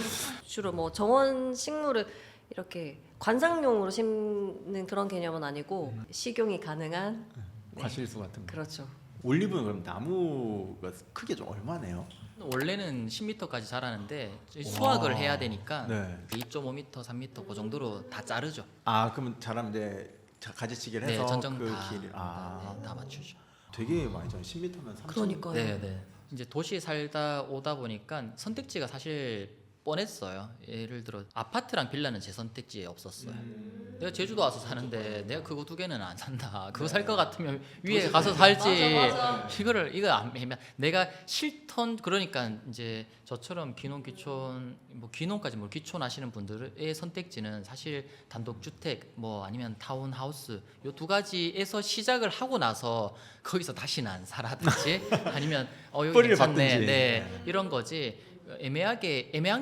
주로 뭐 정원 식물을 이렇게 관상용으로 심는 그런 개념은 아니고 식용이 가능한 네. 과실수 같은 거. 그렇죠. 올리브는 그럼 나무가 크게 좀 얼마네요? 원래는 10m까지 자라는데 수확을 해야 되니까 네. 2.5m, 3m 그 정도로 다 자르죠. 아, 그러면 자라면 이제 가지치기를 네, 해서 전정 그 다, 길이 다 맞추죠. 되게 많이 잖아요. 10m면 3 그러니까요. 네, 네. 이제 도시에 살다 오다 보니까 선택지가 사실 뻔했어요. 예를 들어 아파트랑 빌라는 제 선택지에 없었어요. 내가 제주도 와서 사는데 내가 그거 두 개는 안 산다. 그거 살 것 같으면 위에 가서 살지. 맞아. 이거 안 매면 내가 싫던 그러니까 이제 저처럼 귀농 귀촌 뭐 귀농까지 뭐 귀촌 하시는 분들의 선택지는 사실 단독 주택 뭐 아니면 타운하우스 요 두 가지에서 시작을 하고 나서 거기서 다시는 안 살아든지 아니면 여기 뿌리를 괜찮네. 받든지. 네. 이런 거지. 애매한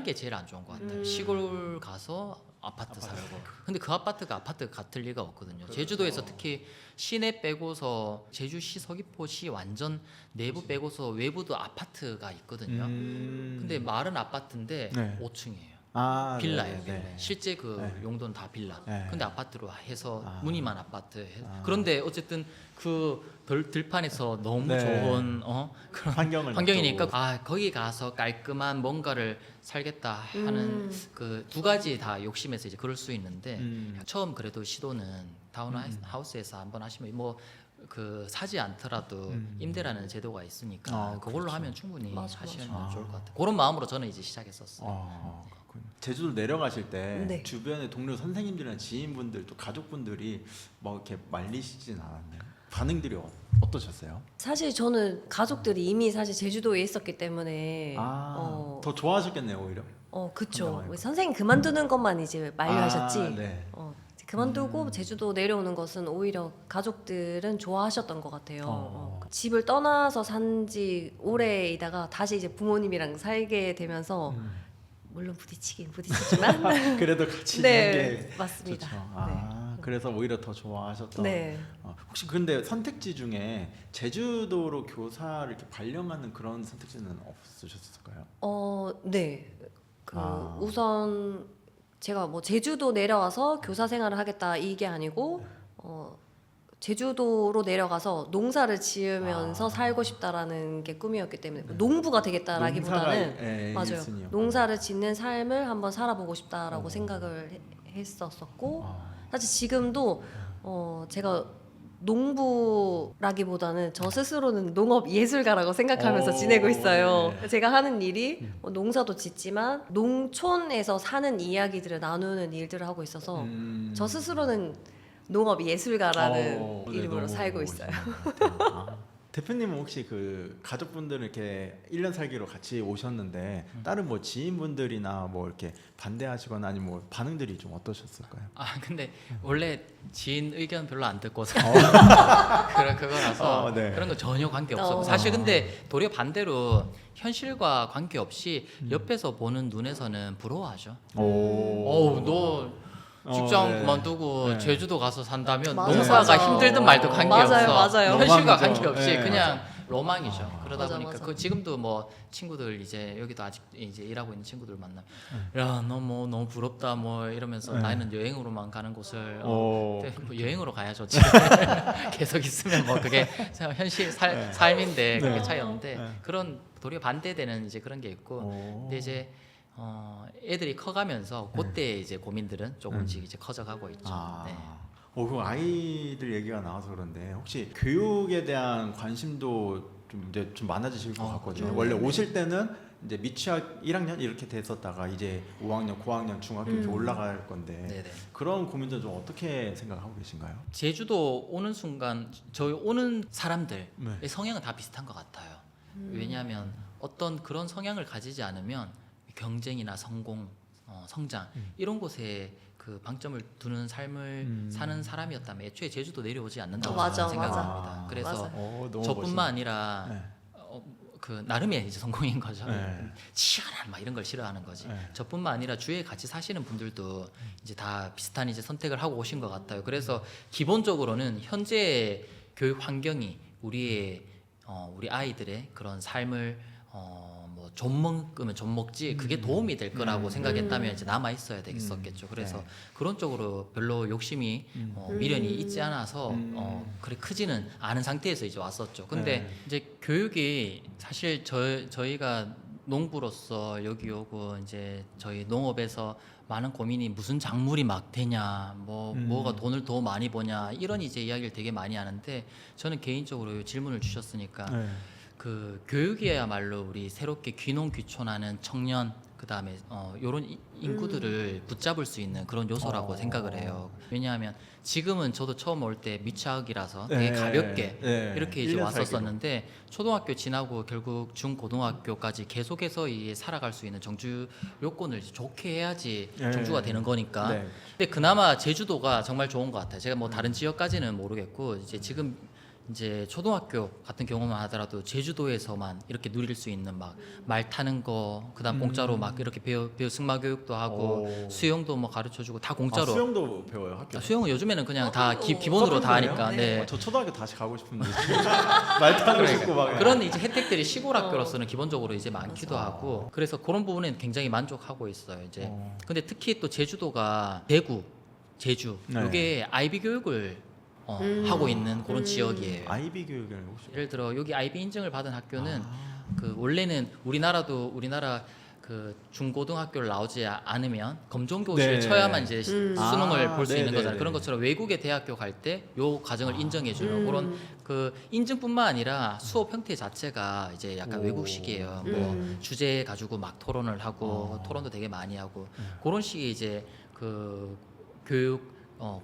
게 제일 안 좋은 것 같아요. 시골 가서 아파트 살고. 근데 그 아파트가 아파트 같을 리가 없거든요. 제주도에서 특히 시내 빼고서 제주시 서귀포시 완전 내부 빼고서 외부도 아파트가 있거든요. 근데 말은 아파트인데 네. 5층이에요. 아, 빌라예요. 네, 빌라. 네. 실제 그 네. 용도는 다 빌라. 네. 근데 아파트로 해서 아. 무늬만 아파트. 아. 그런데 어쨌든 그 들판에서 너무 네. 좋은 그런 환경이니까 놔두고. 거기 가서 깔끔한 뭔가를 살겠다 하는 그 두 가지 다 욕심에서 이제 그럴 수 있는데 처음 그래도 시도는 타운하우스에서 한번 하시면 뭐 그 사지 않더라도 임대라는 제도가 있으니까 그걸로 그렇죠. 하면 충분히 맞아, 하시면 맞아. 좋을 것 같아요. 그런 마음으로 저는 이제 시작했었어요. 그렇군요. 제주도 내려가실 때 네. 주변의 동료 선생님들이나 지인분들 또 가족분들이 뭐 이렇게 말리시진 않았나요? 반응들이 어떠셨어요? 사실 저는 가족들이 이미 사실 제주도에 있었기 때문에 더 좋아하셨겠네요 오히려. 그쵸. 건강하니까. 선생님 그만두는 것만 이제 만류하셨지. 네. 이제 그만두고 제주도 내려오는 것은 오히려 가족들은 좋아하셨던 것 같아요. 집을 떠나서 산지 오래이다가 다시 이제 부모님이랑 살게 되면서 물론 부딪히지만 그래도 같이 네, 있는 게 맞습니다. 좋죠. 그래서 오히려 더 좋아하셨던. 네. 혹시 근데 선택지 중에 제주도로 교사를 이렇게 발령하는 그런 선택지는 없으셨을까요? 네. 우선 제가 뭐 제주도 내려와서 교사 생활을 하겠다 이게 아니고 제주도로 내려가서 농사를 지으면서 살고 싶다라는 게 꿈이었기 때문에 농부가 되겠다라기보다는 농사가, 맞아요. 일순위였구나. 농사를 짓는 삶을 한번 살아보고 싶다라고 생각을 했었었고 사실 지금도 제가 농부라기보다는 저 스스로는 농업 예술가라고 생각하면서 지내고 있어요. 네. 제가 하는 일이 농사도 짓지만 농촌에서 사는 이야기들을 나누는 일들을 하고 있어서 저 스스로는 농업 예술가라는 네, 이름으로 너무 살고 멋있는 있어요. 것 같아요. 대표님은 혹시 그 가족분들 이렇게 1년 살기로 같이 오셨는데 다른 뭐 지인분들이나 뭐 이렇게 반대하시거나 아니면 뭐 반응들이 좀 어떠셨을까요? 근데 원래 지인 의견 별로 안 듣고서 그거라서 네. 그런 거 전혀 관계 없어. 사실 근데 도리어 반대로 현실과 관계 없이 옆에서 보는 눈에서는 부러워하죠. 너 직장 네. 그만두고 네. 제주도 가서 산다면 맞아요. 농사가 맞아요. 힘들든 말든 관계없어. 맞아요. 현실과 로망이죠. 관계없이 네. 그냥 로망이죠. 그러다 맞아, 보니까 맞아. 그 지금도 뭐 친구들 이제 여기도 아직 이제 일하고 있는 친구들 만나. 야, 너 뭐 너무 부럽다 뭐 이러면서 네. 나는 여행으로만 가는 곳을 오. 근데 뭐 여행으로 가야 좋지. 계속 있으면 뭐 그게 현실 삶인데 그게 차이 없는데 네. 그런 도리어 반대되는 이제 그런 게 있고 근데 이제 애들이 커가면서 그때 이제 고민들은 조금씩 이제 커져가고 있죠. 네. 그 아이들 얘기가 나와서 그런데 혹시 교육에 대한 관심도 좀 이제 좀 많아지실 것 같거든요. 원래 오실 때는 이제 미취학 1학년 이렇게 됐었다가 이제 5학년, 고학년, 중학교 이렇게 올라갈 건데 네네. 그런 고민도 좀 어떻게 생각하고 계신가요? 제주도 오는 순간 저희 오는 사람들의 네. 성향은 다 비슷한 것 같아요. 왜냐하면 어떤 그런 성향을 가지지 않으면 경쟁이나 성공, 성장 이런 곳에 그 방점을 두는 삶을 사는 사람이었다면 애초에 제주도 내려오지 않는다고 맞아, 저는 맞아. 생각합니다. 그래서 맞아요. 너무 저뿐만 멋있네. 아니라 네. 그 나름의 이제 성공인 거죠. 네. 치열한 막 이런 걸 싫어하는 거지. 네. 저뿐만 아니라 주위에 같이 사시는 분들도 이제 다 비슷한 이제 선택을 하고 오신 것 같아요. 그래서 기본적으로는 현재 교육 환경이 우리 아이들의 그런 삶을 뭐 좀 먹으면 좀 먹지 그게 도움이 될 거라고 생각했다면 이제 남아 있어야 되겠었겠죠. 그래서 네. 그런 쪽으로 별로 욕심이 미련이 있지 않아서 그래 크지는 않은 상태에서 이제 왔었죠. 근데 네. 이제 교육이 사실 저희가 농부로서 여기 오고 이제 저희 농업에서 많은 고민이 무슨 작물이 막 되냐, 뭐가 돈을 더 많이 버냐 이런 이제 이야기를 되게 많이 하는데 저는 개인적으로 이 질문을 주셨으니까 네. 그 교육이야말로 우리 새롭게 귀농귀촌하는 청년 그다음에 요런 인구들을 붙잡을 수 있는 그런 요소라고 생각을 해요. 왜냐하면 지금은 저도 처음 올 때 미취학이라서 되게 네. 가볍게 네. 이렇게 이제 1년 왔었었는데 초등학교 지나고 결국 중고등학교까지 계속해서 이 살아갈 수 있는 정주 요건을 좋게 해야지 네. 정주가 되는 거니까. 네. 근데 그나마 제주도가 정말 좋은 것 같아요. 제가 뭐 다른 지역까지는 모르겠고 이제 지금 이제 초등학교 같은 경우만 하더라도 제주도에서만 이렇게 누릴 수 있는 막 말 타는 거 그다음 공짜로 막 이렇게 배워 승마 교육도 하고 오. 수영도 뭐 가르쳐 주고 다 공짜로. 수영도 배워요 학교. 수영은 요즘에는 그냥 다 기본으로 다 하니까. 네. 저 초등학교 다시 가고 싶은데 말 타고 싶고 막 그런 이제 혜택들이 시골 학교로서는 기본적으로 이제 많기도 하고 그래서 그런 부분에는 굉장히 만족하고 있어요. 이제 근데 특히 또 제주도가 대구, 제주 네. 이게 아이비 교육을 하고 있는 그런 지역이에요. 아이비 교육을 혹시 예를 들어 여기 아이비 인증을 받은 학교는 아. 그 원래는 우리나라 그 중고등학교를 나오지 않으면 검정고시를 네. 쳐야만 이제 수능을 볼 수 네, 있는 네, 거잖아요. 네. 그런 것처럼 외국의 대학교 갈 때 요 과정을 인정해 주는 그런 그 인증뿐만 아니라 수업 형태 자체가 이제 약간 오. 외국식이에요. 뭐 주제 가지고 막 토론을 하고 토론도 되게 많이 하고 그런 식의 이제 그 교육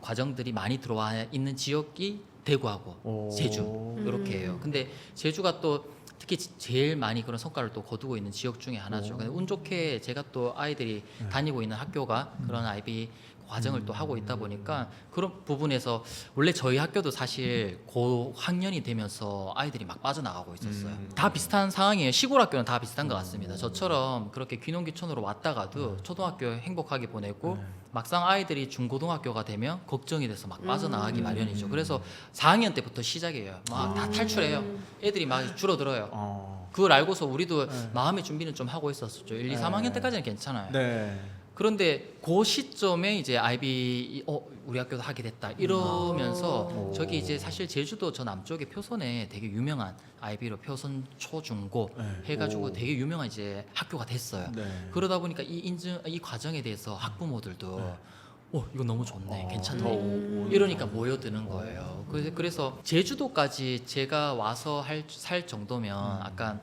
과정들이 많이 들어와 있는 지역이 대구하고 오. 제주 이렇게 해요. 근데 제주가 또 특히 제일 많이 그런 성과를 또 거두고 있는 지역 중에 하나죠. 근데 운 좋게 제가 또 아이들이 다니고 있는 학교가 그런 아이비 과정을 또 하고 있다 보니까 그런 부분에서 원래 저희 학교도 사실 고학년이 되면서 아이들이 막 빠져나가고 있었어요. 다 비슷한 상황이에요. 시골 학교는 다 비슷한 것 같습니다. 저처럼 그렇게 귀농귀촌으로 왔다가도 초등학교 행복하게 보내고 막상 아이들이 중고등학교가 되면 걱정이 돼서 막 빠져나가기 마련이죠. 그래서 4학년 때부터 시작이에요. 막 다 탈출해요. 애들이 막 줄어들어요. 그걸 알고서 우리도 마음의 준비는 좀 하고 있었죠. 1, 2, 3학년 때까지는 괜찮아요. 네. 그런데 그 시점에 이제 아이비 우리 학교도 하게 됐다 이러면서 저기 이제 사실 제주도 저 남쪽에 표선에 되게 유명한 아이비로 표선 초중고 네. 해가지고 오. 되게 유명한 이제 학교가 됐어요. 네. 그러다 보니까 이 과정에 대해서 학부모들도 이거 너무 좋네, 더 괜찮네. 오는 이러니까 모여드는 거예요. 그래서 제주도까지 제가 와서 살 정도면 아까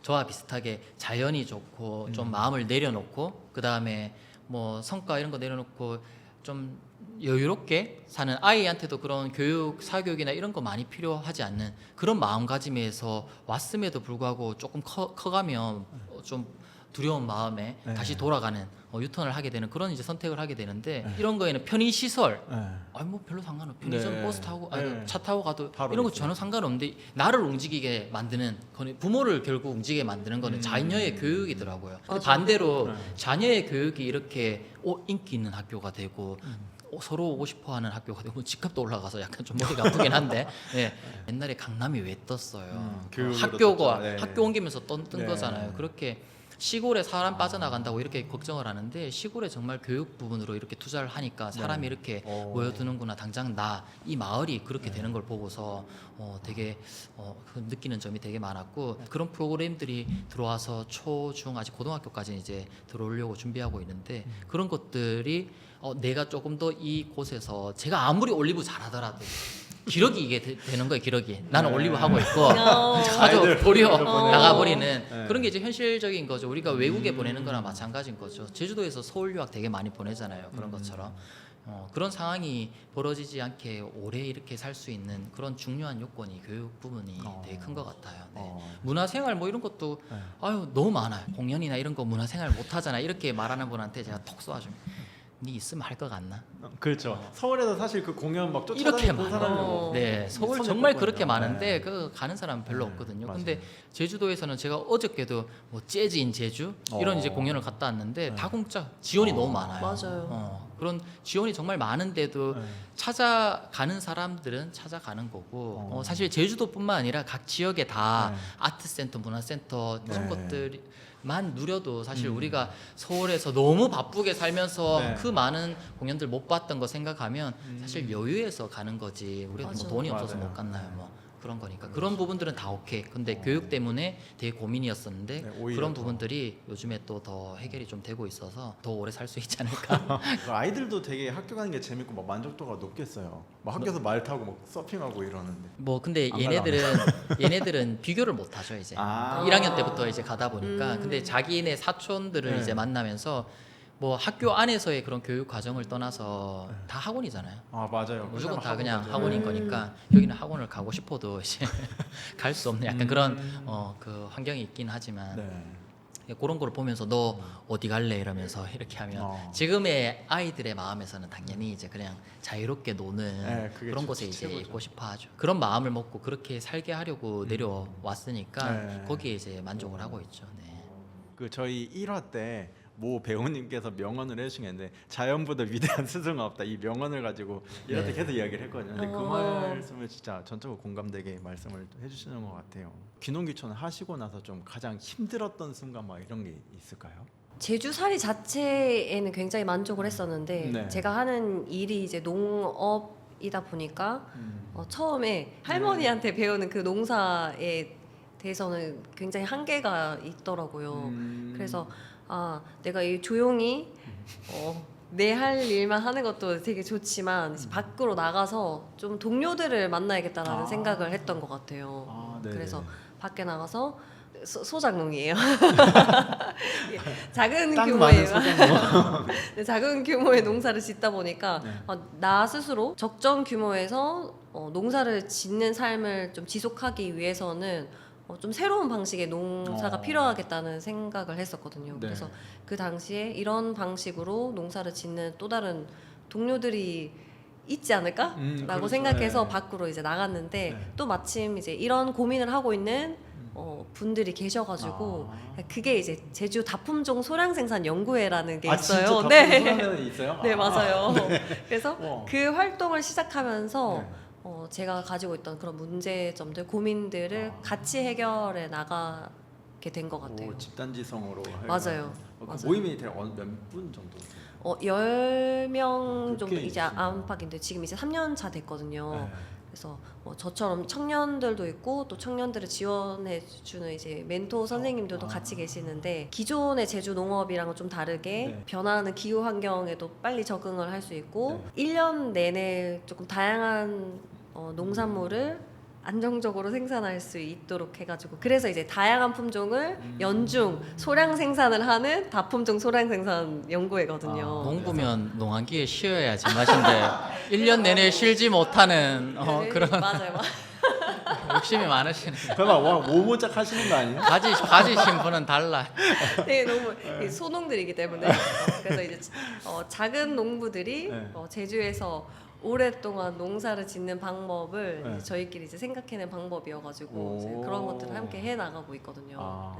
저와 비슷하게 자연이 좋고 좀 마음을 내려놓고 그 다음에 뭐 성과 이런 거 내려놓고 좀 여유롭게 사는 아이한테도 그런 교육, 사교육이나 이런 거 많이 필요하지 않는 그런 마음가짐에서 왔음에도 불구하고 조금 커가면 좀 두려운 마음에 네. 다시 돌아가는 유턴을 하게 되는 그런 이제 선택을 하게 되는데 이런 거에는 편의 시설 네. 아니 뭐 별로 상관없어. 편의점 네. 버스 타고 네. 차 타고 가도 바로 이런 거 있어요. 전혀 상관없는데 나를 움직이게 만드는 거는 부모를 결국 움직이게 만드는 거는 자녀의 교육이더라고요. 근데 반대로 네. 자녀의 교육이 이렇게 인기 있는 학교가 되고 서로 오고 싶어하는 학교가 되고 집값도 올라가서 약간 좀 머리가 아프긴 한데 네. 옛날에 강남이 왜 떴어요? 교육으로 학교가 떴죠. 네. 학교 옮기면서 뜬 네. 거잖아요. 그렇게 시골에 사람 빠져나간다고 이렇게 걱정을 하는데 시골에 정말 교육 부분으로 이렇게 투자를 하니까 사람이 이렇게 모여드는구나. 당장 이 마을이 그렇게 되는 걸 보고서 되게 느끼는 점이 되게 많았고 그런 프로그램들이 들어와서 초, 중, 아직 고등학교까지 이제 들어오려고 준비하고 있는데 그런 것들이 내가 조금 더 이곳에서 제가 아무리 올리브 잘하더라도 기러기 이게 되는 거예요. 기러기 나는 올리브 하고 있고 가족 도리어 나가버리는 네. 그런 게 이제 현실적인 거죠. 우리가 외국에 보내는 거랑 마찬가지인 거죠. 제주도에서 서울 유학 되게 많이 보내잖아요. 그런 것처럼 그런 상황이 벌어지지 않게 오래 이렇게 살 수 있는 그런 중요한 요건이 교육 부분이 되게 큰 것 같아요. 네. 문화생활 뭐 이런 것도 네. 아유 너무 많아요. 공연이나 이런 거 문화생활 못 하잖아. 이렇게 말하는 분한테 제가 톡 쏘아주면 네 있으면 할 것 같나? 그렇죠. 서울에서 사실 그 공연 막 이렇게 쫓아다니고 많아요. 사람이 네, 서울 손에 정말 꼽거든요. 그렇게 많은데 네. 그 가는 사람 별로 네, 없거든요. 맞아요. 근데 제주도에서는 제가 어저께도 뭐 재즈인 제주 이런 이제 어. 공연을 갔다 왔는데 네. 다 공짜. 지원이 너무 많아요. 맞아요. 그런 지원이 정말 많은데도 네. 찾아가는 사람들은 찾아가는 거고 사실 제주도뿐만 아니라 각 지역에 다 네. 아트센터, 문화센터 이런 네. 것들만 누려도 사실 우리가 서울에서 너무 바쁘게 살면서 네. 그 많은 공연들 못 봤던 거 생각하면 사실 여유에서 가는 거지. 우리가 뭐 맞아. 돈이 없어서 맞아요. 못 갔나요? 뭐 그런 거니까 그런 부분들은 다 오케이. 근데 교육 때문에 되게 고민이었었는데 네, 오히려 그런 더. 부분들이 요즘에 또 더 해결이 좀 되고 있어서 더 오래 살 수 있지 않을까. 그 아이들도 되게 학교 가는 게 재밌고 막 만족도가 높겠어요. 막 학교에서 말 타고 막 서핑하고 이러는데. 뭐 근데 안 얘네들은 비교를 못 하죠 이제. 아. 1학년 때부터 이제 가다 보니까. 음. 근데 자기네 사촌들을 네. 이제 만나면서 뭐 학교 안에서의 그런 교육 과정을 떠나서 네. 다 학원이잖아요. 아 맞아요. 무조건 다 학원 그냥 가죠. 학원인 음. 거니까 여기는 학원을 가고 싶어도 이제 갈 수 없는 약간 그런 음. 그 환경이 있긴 하지만 네. 그런 거를 보면서 너 어디 갈래 이러면서 이렇게 하면 지금의 아이들의 마음에서는 당연히 이제 그냥 자유롭게 노는 네, 그게 그런 곳에 이제 최고죠. 있고 싶어 하죠. 그런 마음을 먹고 그렇게 살게 하려고 내려왔으니까 네. 거기에 이제 만족을 하고 있죠. 네. 그 저희 1화 때 모 배우님께서 명언을 해주시는데 자연보다 위대한 스승은 없다 이 명언을 가지고 이럴 때 네. 계속 이야기를 했거든요. 근데 그 어. 말씀을 진짜 전적으로 공감되게 말씀을 해주시는 것 같아요. 귀농귀촌 하시고 나서 좀 가장 힘들었던 순간 막 이런 게 있을까요? 제주살이 자체에는 굉장히 만족을 했었는데 네. 제가 하는 일이 이제 농업이다 보니까 처음에 할머니한테 배우는 그 농사에 대해서는 굉장히 한계가 있더라고요. 그래서 내가 이 조용히 내 할 일만 하는 것도 되게 좋지만 밖으로 나가서 좀 동료들을 만나야겠다라는 생각을 했던 것 같아요. 네네. 그래서 밖에 나가서 소작농이에요. 작은 땅 규모의 많은 소작농. 네, 작은 규모의 농사를 짓다 보니까 네. 나 스스로 적정 규모에서 농사를 짓는 삶을 좀 지속하기 위해서는 좀 새로운 방식의 농사가 필요하겠다는 생각을 했었거든요. 네. 그래서 그 당시에 이런 방식으로 농사를 짓는 또 다른 동료들이 있지 않을까라고 그렇죠. 생각해서 네. 밖으로 이제 나갔는데 네. 또 마침 이제 이런 고민을 하고 있는 분들이 계셔가지고 그게 이제 제주 다품종 소량 생산 연구회라는 게 있어요. 진짜 네, 있어요? 네 맞아요. 그래서 와. 그 활동을 시작하면서 네. 제가 가지고 있던 그런 문제점들, 고민들을 같이 해결해 나가게 된 것 같아요. 오, 집단지성으로 맞아요. 그 맞아요. 모임이 몇 분 정도? 10명 정도 꽤 이제 있으시네. 안팎인데 지금 이제 3년 차 됐거든요. 네. 그래서 저처럼 청년들도 있고 또 청년들을 지원해주는 이제 멘토 선생님들도 같이 계시는데 기존의 제주 농업이랑은 좀 다르게 네. 변화하는 기후 환경에도 빨리 적응을 할 수 있고 1년 내내 조금 다양한 농산물을 안정적으로 생산할 수 있도록 해가지고 그래서 이제 다양한 품종을 연중 소량 생산을 하는 다품종 소량 생산 연구회거든요. 농부면 농한기에 쉬어야지 맛인데 1년 내내 쉬지 못하는 네, 그런 맞아요. 욕심이 많으시네. 설마 와 모모작 하시는 거 아니에요? 가지신 분은 달라. 되게 너무 소농들이기 때문에 그래서 이제 작은 농부들이 네. 제주에서 오랫동안 농사를 짓는 방법을 네. 이제 저희끼리 이제 생각해낸 방법이어가지고 이제 오. 그런 것들을 함께 해 나가고 있거든요. 아.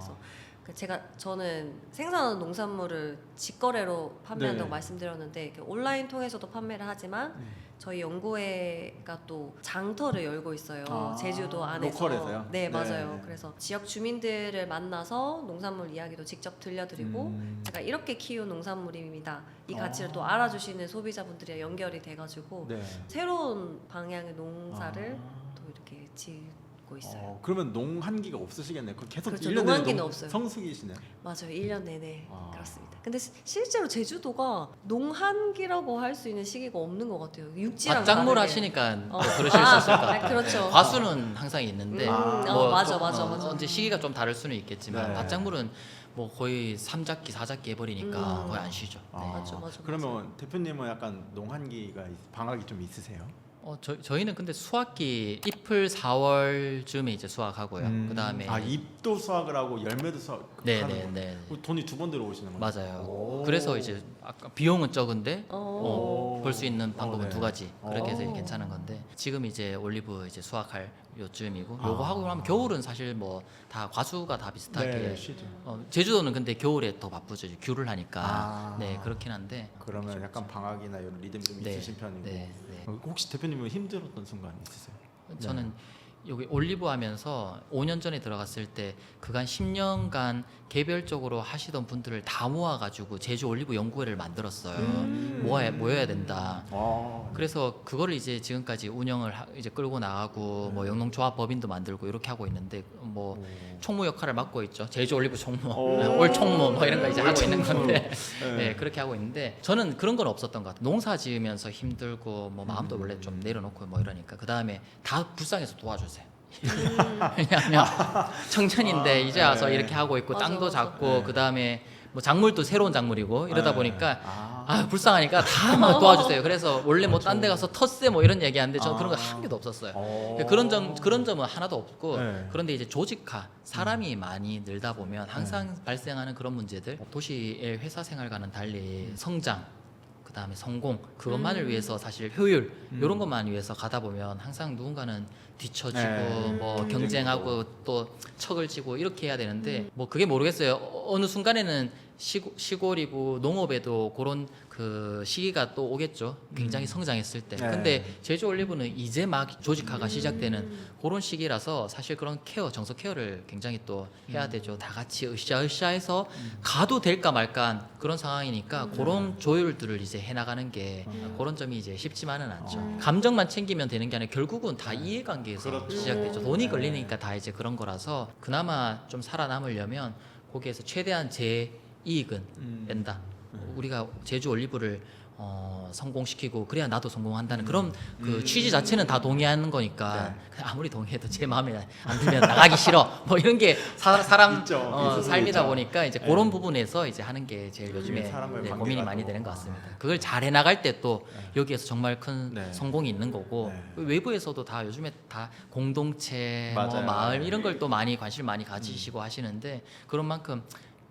그래서 저는 생산한 농산물을 직거래로 판매한다고 네. 말씀드렸는데 이렇게 온라인 통해서도 판매를 하지만 저희 연구회가 또 장터를 열고 있어요. 제주도 안에서. 로컬에서요? 네, 맞아요. 네. 그래서 지역 주민들을 만나서 농산물 이야기도 직접 들려드리고 제가 이렇게 키운 농산물입니다. 이 가치를 또 알아주시는 소비자분들이랑 연결이 돼가지고 네. 새로운 방향의 농사를 또 이렇게 짓고 가지고 있어요. 그러면 농한기가 없으시겠네요. 그 계속 그렇죠. 1년 내내 농한기는 없어요. 성수기시네요. 맞아요. 1년 내내 아. 그렇습니다. 근데 실제로 제주도가 농한기라고 할 수 있는 시기가 없는 것 같아요. 육지랑 밭작물 다르게. 하시니까 또 그러실 수 있을 것 같아요. 그렇죠. 과수는 항상 있는데 맞아. 언제 시기가 좀 다를 수는 있겠지만 네. 밭작물은 뭐 거의 3작기 4작기 해버리니까 거의 안 쉬죠. 네. 맞아. 그러면 대표님은 약간 농한기가 방학이 좀 있으세요? 저희는 근데 수확기 잎을 4월쯤에 이제 수확하고요. 그 다음에 잎도 수확을 하고 열매도 수확. 네네네. 돈이 두 번 들어오시는 거예요? 맞아요. 오. 그래서 이제 아까 비용은 적은데 오. 벌 수 있는 방법은 네. 두 가지 그렇게 해서 오. 괜찮은 건데 지금 이제 올리브 이제 수확할 요쯤이고 아. 요거 하고 나면 겨울은 사실 뭐 다 과수가 다 비슷하게 네, 쉬죠. 제주도는 근데 겨울에 더 바쁘죠. 이제 귤을 하니까 아. 네 그렇긴 한데 그러면 약간 방학이나 이런 리듬이 좀 네, 있으신 편이고. 네, 네. 혹시 대표님은 힘들었던 순간 있으세요? 저는 여기 올리브 하면서 5년 전에 들어갔을 때 그간 10년간 개별적으로 하시던 분들을 다 모아가지고 제주 올리브 연구회를 만들었어요. 모여야 된다. 그래서 그거를 이제 지금까지 운영을 이제 끌고 나가고 뭐 영농조합 법인도 만들고 이렇게 하고 있는데 뭐 총무 역할을 맡고 있죠. 제주 올리브 총무, 올 총무 뭐 이런 거 이제 하고 있는 건데 네, 그렇게 하고 있는데 저는 그런 건 없었던 것 같아요. 농사 지으면서 힘들고 뭐 마음도 원래 좀 내려놓고 뭐 이러니까 그 다음에 다 불쌍해서 도와주세요. 왜냐하면 청년인데 이제 와서 네. 이렇게 하고 있고 맞아, 땅도 맞아. 작고 네. 그 다음에 뭐 작물도 새로운 작물이고 이러다 네. 보니까 불쌍하니까 다 막 도와주세요. 그래서 원래 뭐 딴 데 가서 텃세 뭐 이런 얘기하는데 저는 그런 거 한 개도 없었어요. 그런 점은 하나도 없고 네. 그런데 이제 조직화 사람이 많이 늘다 보면 항상 발생하는 그런 문제들 도시의 회사 생활과는 달리 성장 그다음에 성공 그것만을 위해서 사실 효율 이런 것만 위해서 가다 보면 항상 누군가는 뒤처지고 네. 뭐 경쟁하고 또 척을 지고 이렇게 해야 되는데 뭐 그게 모르겠어요. 어느 순간에는 시골이고 농업에도 그런 그 시기가 또 오겠죠. 굉장히 성장했을 때. 네. 근데 제주 올리브는 이제 막 조직화가 시작되는 그런 시기라서 사실 그런 정서 케어를 굉장히 또 해야 되죠. 다 같이 으쌰으쌰해서 가도 될까 말까 그런 상황이니까 그런 조율들을 이제 해나가는 게 그런 점이 이제 쉽지만은 않죠. 감정만 챙기면 되는 게 아니라 결국은 다 이해관계에서 그렇죠. 시작되죠. 돈이 걸리니까 다 이제 그런 거라서 그나마 좀 살아남으려면 거기에서 최대한 제 이익은 낸다. 우리가 제주 올리브를 성공시키고 그래야 나도 성공한다는 그런 그 취지 자체는 다 동의하는 거니까 그냥 아무리 동의해도 제 마음에 안 들면 나가기 싫어 뭐 이런 게 사람 있죠. 삶이다 있죠. 보니까 이제 그런 부분에서 이제 하는 게 제일 요즘에 사람과의 고민이 관계가 많이 또. 되는 것 같습니다. 그걸 잘 해나갈 때 또 여기에서 정말 큰 네. 성공이 있는 거고 네. 외부에서도 다 요즘에 다 공동체 뭐 맞아요. 마을 이런 걸 또 많이 관심을 많이 가지시고 하시는데 그런 만큼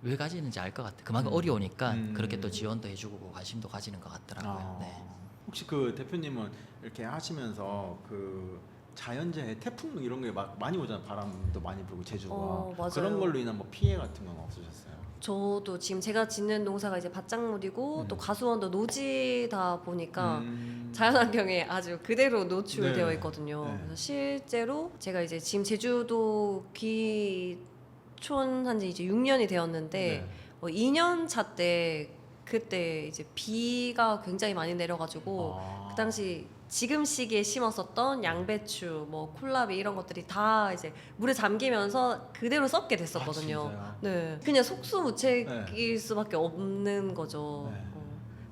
왜 가지는지 알 것 같아요. 그만큼 어려우니까 그렇게 또 지원도 해주고 관심도 가지는 것 같더라고요. 네. 혹시 그 대표님은 이렇게 하시면서 그 자연재해, 태풍 이런 게 막 많이 오잖아요. 바람도 많이 불고 제주가 맞아요. 그런 걸로 인한 뭐 피해 같은 건 없으셨어요? 저도 지금 제가 짓는 농사가 이제 밭작물이고 또 과수원도 노지다 보니까 자연환경에 아주 그대로 노출되어 네. 있거든요. 네. 그래서 실제로 제가 이제 지금 제주도 귀촌 한지 이제 6년이 되었는데 2년 차 때 그때 이제 비가 굉장히 많이 내려가지고 그 당시 지금 시기에 심었었던 양배추, 뭐 콜라비 이런 것들이 다 이제 물에 잠기면서 그대로 썩게 됐었거든요. 진짜요? 네, 그냥 속수무책일 수밖에 없는 거죠. 네.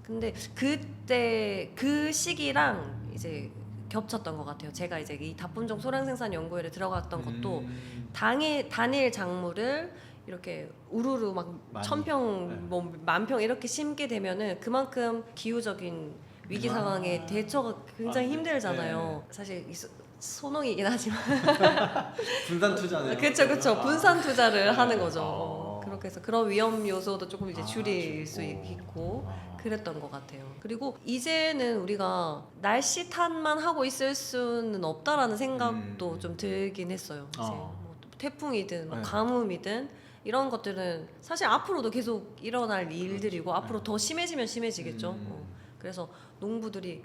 근데 그때 그 시기랑 이제 겹쳤던 것 같아요. 제가 이제 이 다품종 소량생산 연구회를 들어갔던 것도 단일 작물을 이렇게 우르르 막 많이. 1000평, 뭐 10,000평 이렇게 심게 되면은 그만큼 기후적인 위기 상황에 대처가 굉장히 힘들잖아요. 사실 소농이긴 하지만 분산 투자네요. 그렇죠. 분산 투자를 하는 거죠. 그렇게 해서 그런 위험 요소도 조금 이제 줄일 수 있고 그랬던 것 같아요. 그리고 이제는 우리가 날씨 탓만 하고 있을 수는 없다라는 생각도 좀 들긴 했어요. 이제 뭐 태풍이든 뭐 가뭄이든 이런 것들은 사실 앞으로도 계속 일어날 일들이고 앞으로 더 심해지면 심해지겠죠. 그래서 농부들이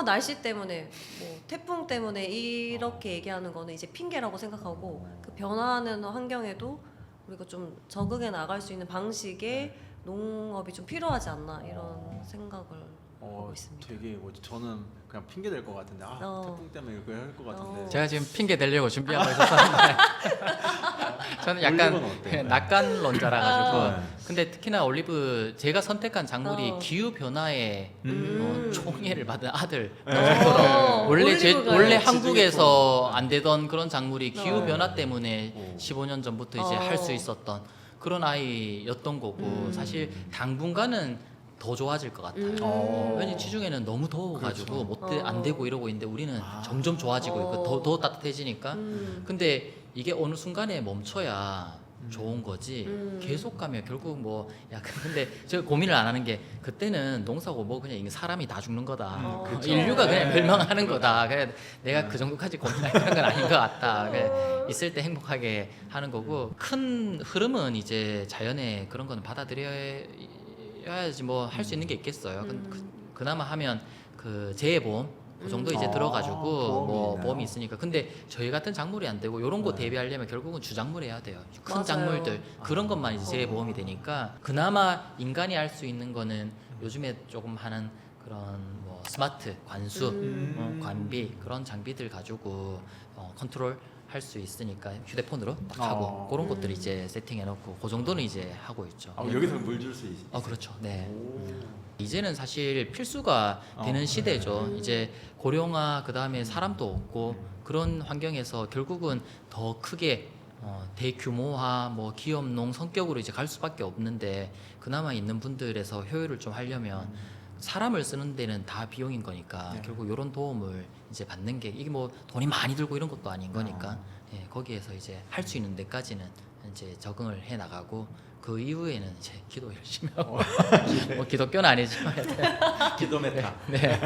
날씨 때문에 뭐 태풍 때문에 이렇게 얘기하는 거는 이제 핑계라고 생각하고 그 변화하는 환경에도 우리가 좀 적응해 나갈 수 있는 방식의 농업이 좀 필요하지 않나 이런 생각을 하고 있습니다. 되게 뭐지? 저는 그냥 핑계 될 것 같은데 태풍 때문에 이거 할 것 같은데. 제가 지금 핑계 대려고 준비하고 있었는데 저는 약간 올리브는 어때요? 낙관론자라 가지고 네. 근데 특히나 올리브 제가 선택한 작물이 기후 변화에 총애를 받은 아들 올리브가 원래 지중해 한국에서 품. 안 되던 그런 작물이 기후 네. 변화 때문에 15년 전부터 이제 할 수 있었던 그런 아이였던 거고 사실 당분간은 더 좋아질 것 같아요. 왜냐면 지중해는 너무 더워가지고 그렇죠. 안 되고 이러고 있는데 우리는 점점 좋아지고 있고 더 따뜻해지니까. 근데 이게 어느 순간에 멈춰야 좋은 거지. 계속 가면 결국 뭐 약간 근데 제가 고민을 안 하는 게 그때는 농사고 뭐 그냥 이게 사람이 다 죽는 거다. 그렇죠. 인류가 그냥 네. 멸망하는 그렇죠. 거다. 그래 내가 그 정도까지 고민할 그런 건 아닌 것 같다. 그래 있을 때 행복하게 하는 거고 큰 흐름은 이제 자연의 그런 거는 받아들여야지 뭐 할 수 있는 게 있겠어요. 그나마 하면 그 재해보험 그 정도 이제 들어가지고 뭐 있나요? 보험이 있으니까. 근데 저희 같은 작물이 안 되고 이런 거 네. 대비하려면 결국은 주작물 해야 돼요. 큰 맞아요. 작물들 그런 것만 이제 재해보험이 되니까 그나마 인간이 할 수 있는 거는 요즘에 조금 하는 그런 뭐 스마트 관수, 관비 그런 장비들 가지고 컨트롤 할 수 있으니까 휴대폰으로 딱 하고 그런 것들 이제 세팅해 놓고 그 정도는 이제 하고 있죠. 여기서 물 줄 수 있어요. 그렇죠. 네. 이제는 사실 필수가 되는 시대죠. 이제 고령화 그다음에 사람도 없고 그런 환경에서 결국은 더 크게 대규모화 뭐 기업농 성격으로 이제 갈 수밖에 없는데 그나마 있는 분들에서 효율을 좀 하려면 사람을 쓰는 데는 다 비용인 거니까 결국 이런 도움을 이제 받는 게 이게 뭐 돈이 많이 들고 이런 것도 아닌 거니까 예, 거기에서 이제 할 수 있는 데까지는 이제 적응을 해 나가고 그 이후에는 이제 기도 열심히 하고 뭐 기독교는 아니지만 기도 메타. 네.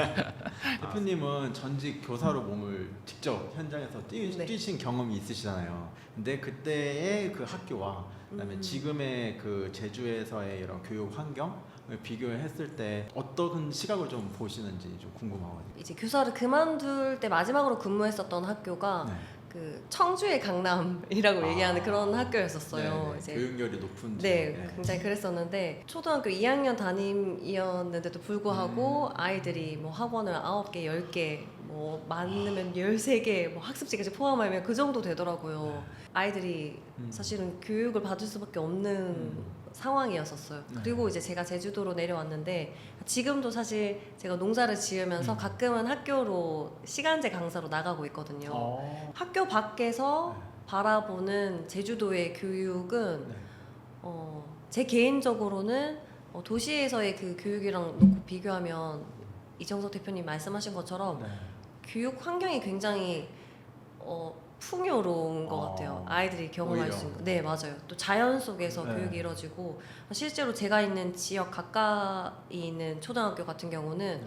대표님은 전직 교사로 몸을 직접 현장에서 네. 뛰신 경험이 있으시잖아요. 근데 그때의 그 학교와 그다음에 지금의 그 제주에서의 이런 교육 환경을 비교했을 때 어떤 시각을 좀 보시는지 좀 궁금하거든요. 이제 교사를 그만둘 때 마지막으로 근무했었던 학교가 네. 그 청주의 강남이라고 얘기하는 그런 학교였었어요. 네, 이제 교육열이 높은 네, 지역. 굉장히 그랬었는데 초등학교 2학년 담임이었는데도 불구하고 아이들이 뭐 학원을 9개, 10개, 뭐 많으면 13개, 뭐 학습지까지 포함하면 그 정도 되더라고요. 아이들이 사실은 교육을 받을 수밖에 없는 상황이었었어요. 네. 그리고 이제 제가 제주도로 내려왔는데 지금도 사실 제가 농사를 지으면서 가끔은 학교로 시간제 강사로 나가고 있거든요. 학교 밖에서 바라보는 제주도의 교육은 네. 제 개인적으로는 도시에서의 그 교육이랑 놓고 비교하면 이정석 대표님 말씀하신 것처럼 네. 교육 환경이 굉장히 풍요로운 것 같아요. 아이들이 경험할 오히려. 수 있는. 네, 맞아요. 또 자연 속에서 네. 교육이 이루어지고 실제로 제가 있는 지역 가까이 있는 초등학교 같은 경우는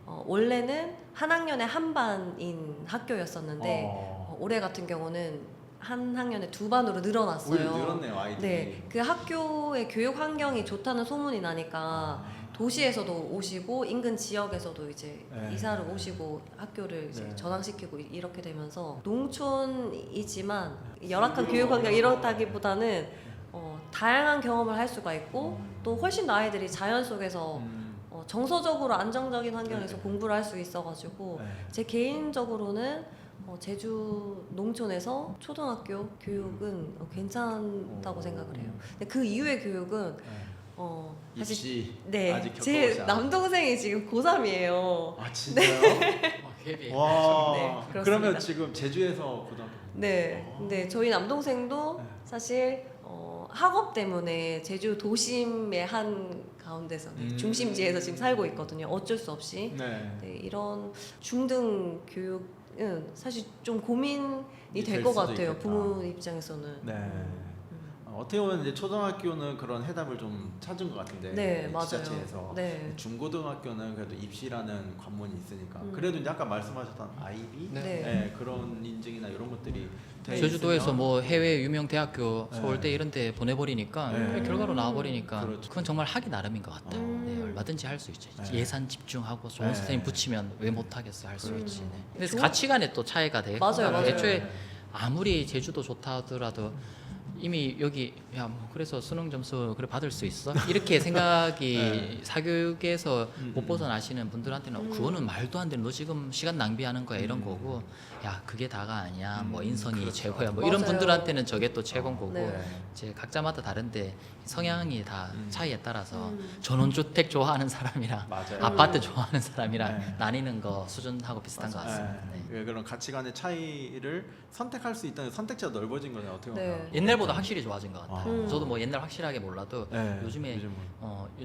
원래는 한 학년에 한 반인 학교였었는데 올해 같은 경우는 한 학년에 2반으로 늘어났어요. 오히려 늘었네요, 아이들이. 네, 그 학교의 교육 환경이 좋다는 소문이 나니까 도시에서도 오시고 인근 지역에서도 이제 네. 이사를 오시고 학교를 이제 네. 전환시키고 이렇게 되면서 농촌이지만 열악한 교육 환경 이렇다기보다는 다양한 경험을 할 수가 있고 또 훨씬 더 아이들이 자연 속에서 정서적으로 안정적인 환경에서 네. 공부를 할 수 있어가지고 네. 제 개인적으로는 제주 농촌에서 초등학교 교육은 괜찮다고 생각을 해요. 근데 그 이후의 교육은 사실 입시 네, 아직 제 겪어보지 않았- 남동생이 지금 고3이에요. 아 진짜요? 캡이. 와. 네, 그렇습니다. 그러면 지금 제주에서 고등학교. 네, 근데 저희 남동생도 네. 사실 학업 때문에 제주 도심의 한 가운데서 중심지에서 지금 살고 있거든요. 어쩔 수 없이. 네. 네, 이런 중등 교육은 사실 좀 고민이 될 될 것 수도 같아요. 있겠다. 부모 입장에서는. 네. 어떻게 보면 이제 초등학교는 그런 해답을 좀 찾은 것 같은데. 네, 맞아요. 지자체에서. 네. 중고등학교는 그래도 입시라는 관문이 있으니까. 그래도 이제 아까 말씀하셨던 아이비, 네. 네. 그런 인증이나 이런 것들이 돼 제주도에서 있으면 뭐 해외 유명 대학교 네. 서울대 이런 데 보내버리니까 네. 그냥 결과로 나와버리니까 그렇죠. 그건 정말 하기 나름인 것 같아요. 네, 얼마든지 할 수 있죠. 네. 예산 집중하고 좋은 네. 선생님 붙이면 왜 못하겠어 할 수 있지. 네. 근데 좋은- 가치관에 또 차이가 되고 맞아요, 맞아요. 애초에 아무리 제주도 좋다 하더라도 이미 여기 야 뭐 그래서 수능 점수 그래 받을 수 있어? 이렇게 생각이 사교육에서 못 벗어나시는 분들한테는 그거는 말도 안 되는 너 지금 시간 낭비하는 거야 이런 거고 야 그게 다가 아니야 뭐 인성이 그렇죠. 최고야 뭐 이런 맞아요. 분들한테는 저게 또 최고인 거고 네. 이제 각자마다 다른데 성향이 다 차이에 따라서 음. 전원주택 좋아하는 사람이랑 맞아요. 아파트 좋아하는 사람이랑 네. 나뉘는 거 수준하고 비슷한 것 같습니다. 네. 네. 그런 가치관의 차이를 선택할 수 있다는 선택지가 넓어진 거네요. 어떻게 보면. 네. 옛날보다 확실히 좋아진 것 같아요. 음. 저도 뭐 옛날 확실하게 몰라도 네. 요즘에 요즘은.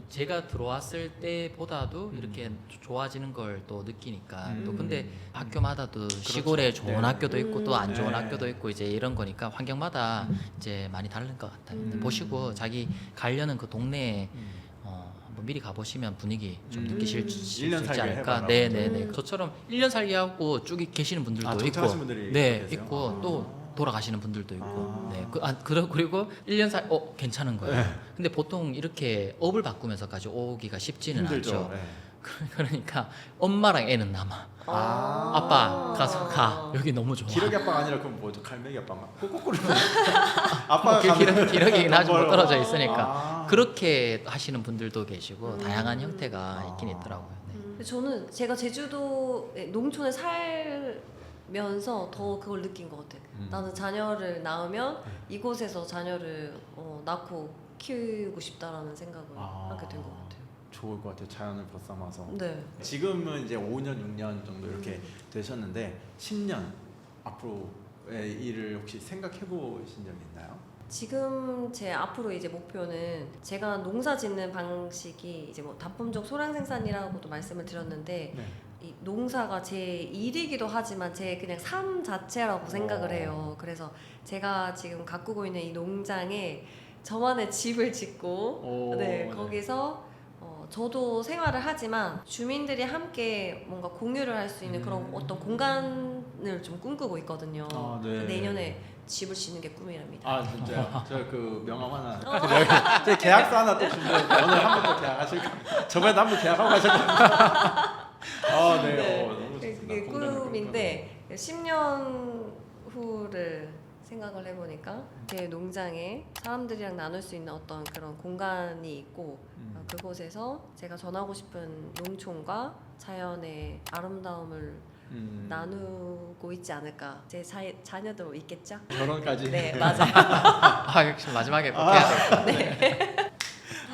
제가 들어왔을 때보다도 이렇게 좋아지는 걸 또 느끼니까 또 근데 학교마다 또 시골에 좋은 네. 학교도 있고 또 안 좋은 네. 학교도 있고 이제 이런 거니까 환경마다 이제 많이 다른 것 같아요. 근데 음. 보시고 자기 가려는 그 동네에 한번 미리 가보시면 분위기 좀 느끼실 수 1년 있지 살기 않을까. 해봐라. 네네네. 저처럼 1년 살기 하고 쭉 계시는 분들도 있고, 정착하신 분들이 네 계세요? 있고 또 돌아가시는 분들도 있고, 아. 네. 그리고 1년 괜찮은 거예요. 네. 근데 보통 이렇게 업을 바꾸면서까지 오기가 쉽지는 힘들죠. 않죠. 네. 그러니까 엄마랑 애는 남아. 아빠 가서 가. 여기 너무 좋아. 기러기 아빠가 아니라 그럼 뭐죠? 갈매기 아빠가? 거꾸로. 아빠가 기러기는 아직 못 뭘- 떨어져 있으니까 아. 그렇게 하시는 분들도 계시고 다양한 형태가 있긴 있더라고요. 네. 근데 저는 제가 제주도 농촌에 살면서 더 그걸 느낀 것 같아요. 나는 자녀를 낳으면 이곳에서 자녀를 낳고 키우고 싶다라는 생각을 하게 된 것 같아요. 좋을 것 같아요. 자연을 벗삼아서. 네. 지금은 이제 5년, 6년 정도 이렇게 되셨는데 10년 앞으로의 일을 혹시 생각해 보신 적이 있나요? 지금 제 앞으로 이제 목표는 제가 농사 짓는 방식이 이제 뭐 단품종 소량 생산이라고도 말씀을 드렸는데 네. 이 농사가 제 일이기도 하지만 제 그냥 삶 자체라고 생각을 해요. 그래서 제가 지금 가꾸고 있는 이 농장에 저만의 집을 짓고 네, 거기서 저도 생활을 하지만 주민들이 함께 뭔가 공유를 할 수 있는 그런 어떤 공간을 좀 꿈꾸고 있거든요. 아, 네. 내년에 집을 짓는 게 꿈이랍니다. 아 진짜요? 저 그 명함 하나 드려요. 제 계약서 하나 또 준비했는데 오늘 한 번 더 계약하실 겁니다. 저번에 한 번 계약하고 가셨거든요. 아 네. 네. 너무 좋습니다. 그게 공간을 꿈인데 10년 후를 생각을 해보니까 제 농장에 사람들이랑 나눌 수 있는 어떤 그런 공간이 있고 그곳에서 제가 전하고 싶은 농촌과 자연의 아름다움을 나누고 있지 않을까. 제 자녀도 있겠죠? 결혼까지. 네, 맞아요. 역시 마지막에 꼭 해야 될 것 같아요.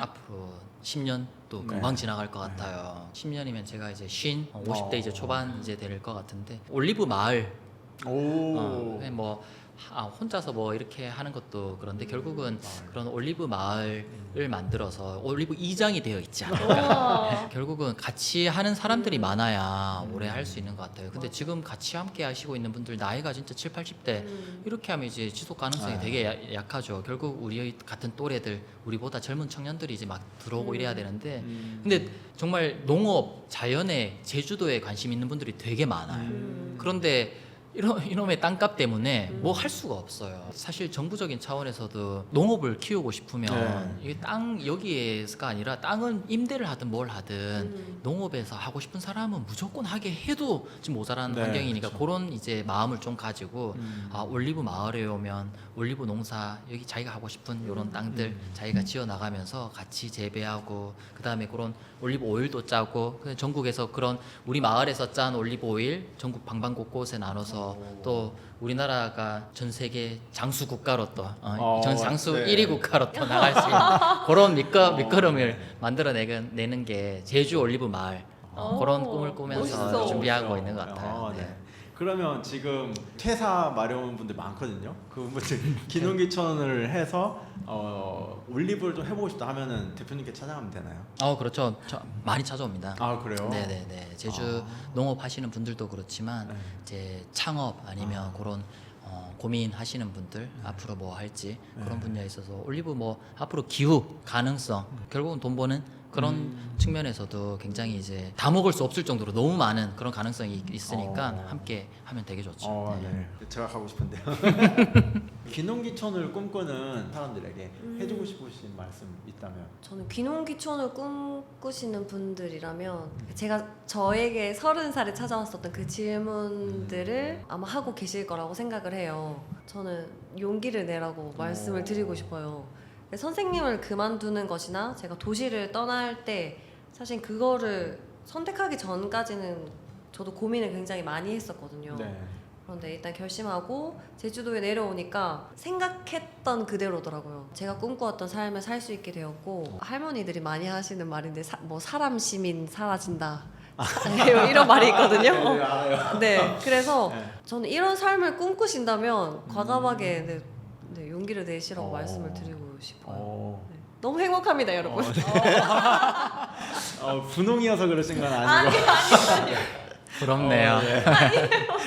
앞으로 10년 또 금방 지나갈 것 같아요. 10년이면 제가 이제 50대 이제 초반 이제 될 것 같은데 올리브 마을 오. 뭐 혼자서 뭐 이렇게 하는 것도 그런데 결국은 그런 올리브 마을을 만들어서 올리브 이장이 되어 있지 않을까. 우와. 결국은 같이 하는 사람들이 많아야 오래 할 수 있는 것 같아요. 근데 맞아. 지금 같이 함께 하시고 있는 분들 나이가 진짜 7, 80대 이렇게 하면 이제 지속 가능성이 되게 약하죠. 결국 우리 같은 또래들, 우리보다 젊은 청년들이 이제 막 들어오고 이래야 되는데 근데 정말 농업, 자연에, 제주도에 관심 있는 분들이 되게 많아요. 그런데 이놈의 땅값 때문에 뭐 할 수가 없어요. 사실 정부적인 차원에서도 농업을 키우고 싶으면 이게 땅 여기에서가 아니라 땅은 임대를 하든 뭘 하든 농업에서 하고 싶은 사람은 무조건 하게 해도 지금 모자란 네, 환경이니까 그렇죠. 그런 이제 마음을 좀 가지고 올리브 마을에 오면 올리브 농사 여기 자기가 하고 싶은 이런 땅들 자기가 지어 나가면서 같이 재배하고 그다음에 그런 올리브 오일도 짜고 전국에서 그런 우리 마을에서 짠 올리브 오일 전국 방방곳곳에 나눠서 또 우리나라가 전 세계 장수 국가로 또 전 장수 네. 1위 국가로 또 나갈 수 있는 그런 밑거름을 만들어내는 게 제주 올리브 마을 그런 꿈을 꾸면서 멋있어. 준비하고 있는 것 같아요. 네. 네. 그러면 지금 퇴사 마련 분들 많거든요. 그분들 기농기촌을 해서 올리브를 좀 해보고 싶다 하면은 대표님께 찾아가면 되나요? 그렇죠. 많이 찾아옵니다. 아 그래요? 네네네. 제주 농업 하시는 분들도 그렇지만 네. 이제 창업 아니면 그런 고민하시는 분들 앞으로 뭐 할지 그런 분야에 있어서 올리브 뭐 앞으로 기후 가능성 결국은 돈 버는 그런 측면에서도 굉장히 이제 다 먹을 수 없을 정도로 너무 많은 그런 가능성이 있으니까 함께 하면 되게 좋죠. 네. 제가 가고 싶은데요. 귀농귀촌을 꿈꾸는 사람들에게 해주고 싶으신 말씀 있다면? 저는 귀농귀촌을 꿈꾸시는 분들이라면 제가 저에게 30살에 찾아왔었던 그 질문들을 아마 하고 계실 거라고 생각을 해요. 저는 용기를 내라고 말씀을 드리고 싶어요. 선생님을 그만두는 것이나 제가 도시를 떠날 때 사실 그거를 선택하기 전까지는 저도 고민을 굉장히 많이 했었거든요. 네. 그런데 일단 결심하고 제주도에 내려오니까 생각했던 그대로더라고요. 제가 꿈꾸었던 삶을 살 수 있게 되었고 할머니들이 많이 하시는 말인데 뭐 사람 시민 사라진다. 이런 말이 있거든요. 네, 알아요. 네, 그래서 네. 저는 이런 삶을 꿈꾸신다면 과감하게 네, 용기를 내시라고 말씀을 드리고 싶어요. 네. 너무 행복합니다, 여러분. 분홍이어서 그러신 건 아니고. 부럽네요. 네.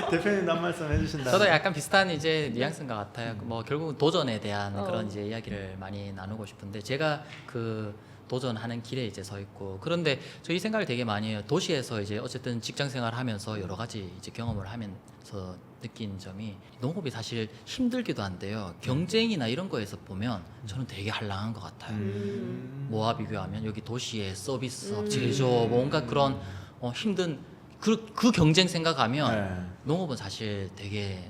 대표님 한 말씀 해주신다. 저도 약간 비슷한 이제 뉘앙스인 것 같아요. 뭐 결국은 도전에 대한 그런 이제 이야기를 많이 나누고 싶은데 제가 그 도전하는 길에 이제 서 있고 그런데 저 이 생각을 되게 많이 해요. 도시에서 이제 어쨌든 직장 생활을 하면서 여러 가지 이제 경험을 하면서 느낀 점이 농업이 사실 힘들기도 한데요. 경쟁이나 이런 거에서 보면 저는 되게 한량한 것 같아요. 뭐와 비교하면 여기 도시의 서비스업, 제조업, 뭔가 그런 힘든 그 경쟁 생각하면 네. 농업은 사실 되게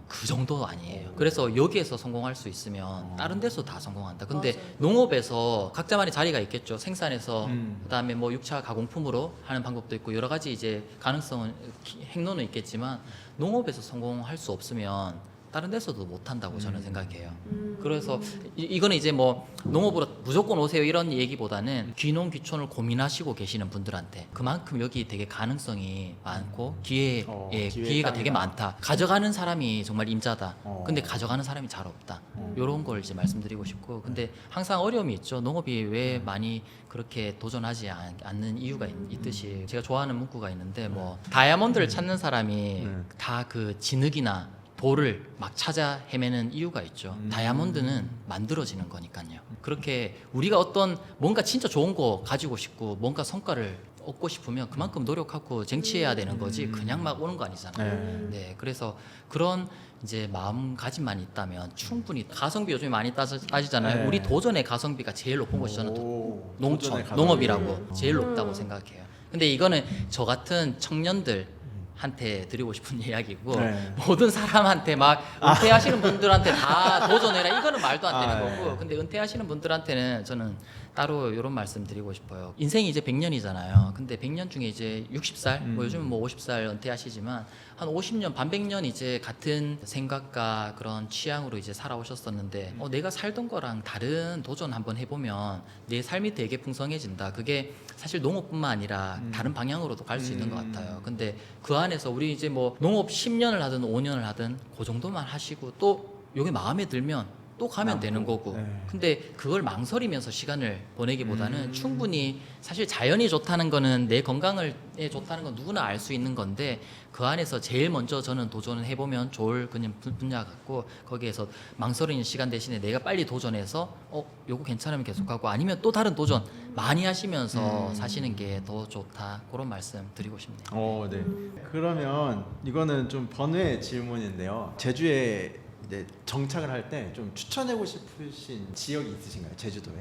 그 정도 아니에요. 그래서 여기에서 성공할 수 있으면 다른 데서 다 성공한다. 근데 맞아요. 농업에서 각자만의 자리가 있겠죠. 생산해서 그다음에 뭐 6차 가공품으로 하는 방법도 있고 여러 가지 이제 가능성은 행로는 있겠지만 농업에서 성공할 수 없으면 다른 데서도 못 한다고 저는 생각해요. 그래서 이거는 이제 뭐 농업으로 무조건 오세요 이런 얘기보다는 귀농귀촌을 고민하시고 계시는 분들한테 그만큼 여기 되게 가능성이 많고 기회가 기회의 되게 땅이다. 많다. 가져가는 사람이 정말 임자다. 어. 근데 가져가는 사람이 잘 없다. 이런 걸 이제 말씀드리고 싶고 근데 항상 어려움이 있죠. 농업이 왜 많이 그렇게 도전하지 않는 이유가 있듯이 제가 좋아하는 문구가 있는데 뭐 다이아몬드를 찾는 사람이 다 그 진흙이나 돌을 막 찾아 헤매는 이유가 있죠. 다이아몬드는 만들어지는 거니까요. 그렇게 우리가 어떤 뭔가 진짜 좋은 거 가지고 싶고 뭔가 성과를 얻고 싶으면 그만큼 노력하고 쟁취해야 되는 거지 그냥 막 오는 거 아니잖아요. 네, 그래서 그런 이제 마음가짐만 있다면 충분히 가성비 요즘에 많이 따지잖아요. 네. 우리 도전의 가성비가 제일 높은 것이 저는 농촌, 도전의 가성비. 농업이라고 제일 높다고 생각해요. 근데 이거는 저 같은 청년들 한테 드리고 싶은 이야기고 네. 모든 사람한테 막 은퇴하시는 분들한테 다 도전해라 이거는 말도 안 되는 네. 거고 근데 은퇴하시는 분들한테는 저는 따로 이런 말씀 드리고 싶어요. 인생이 이제 100년이잖아요. 근데 100년 중에 이제 60살 뭐 요즘은 뭐 50살 은퇴하시지만 한 50년 반백년 이제 같은 생각과 그런 취향으로 이제 살아오셨었는데 내가 살던 거랑 다른 도전 한번 해보면 내 삶이 되게 풍성해진다. 그게 사실 농업뿐만 아니라 다른 방향으로도 갈 수 있는 것 같아요. 근데 그 안에서 우리 이제 뭐 농업 10년을 하든 5년을 하든 그 정도만 하시고 또 요게 마음에 들면 또 가면 되는 거고 근데 그걸 망설이면서 시간을 보내기보다는 충분히 사실 자연이 좋다는 거는 내 건강에 좋다는 건 누구나 알 수 있는 건데 그 안에서 제일 먼저 저는 도전을 해보면 좋을 그냥 분야 같고 거기에서 망설이는 시간 대신에 내가 빨리 도전해서 요거 괜찮으면 계속하고 아니면 또 다른 도전 많이 하시면서 사시는 게 더 좋다 그런 말씀 드리고 싶네요. 네. 그러면 이거는 좀 번외 질문인데요. 제주에 이제 정착을 할 때 좀 추천하고 싶으신 지역이 있으신가요? 제주도에?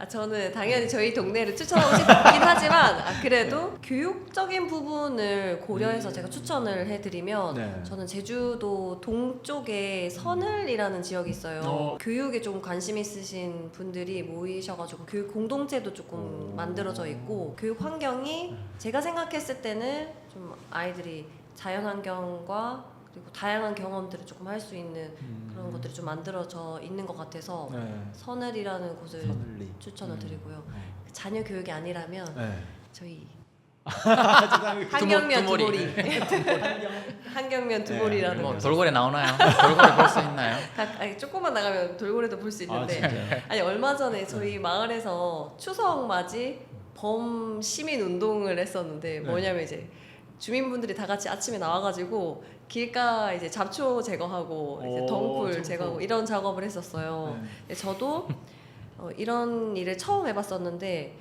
저는 당연히 저희 동네를 추천하고 싶긴 하지만 그래도 교육적인 부분을 고려해서 제가 추천을 해드리면 네. 저는 제주도 동쪽에 선을이라는 지역이 있어요. 교육에 좀 관심 있으신 분들이 모이셔가지고 교육 공동체도 조금 만들어져 있고 교육 환경이 제가 생각했을 때는 좀 아이들이 자연 환경과 그리고 다양한 경험들을 조금 할 수 있는 그런 것들이 좀 만들어져 있는 것 같아서 선을이라는 곳을 선을리. 추천을 드리고요. 자녀 교육이 아니라면 저희 죄송합니다. 한경면 두모리. 두모리 한경면 두모리라는 뭐 곳. 돌고래 나오나요? 돌고래 볼 수 있나요? 아니, 조금만 나가면 돌고래도 볼 수 있는데 아니 얼마 전에 저희 마을에서 추석 맞이 범 시민 운동을 했었는데 뭐냐면 이제 주민분들이 다 같이 아침에 나와가지고 길가 이제 잡초 제거하고 이제 덩굴 제거하고 이런 작업을 했었어요. 근데 저도 이런 일을 처음 해봤었는데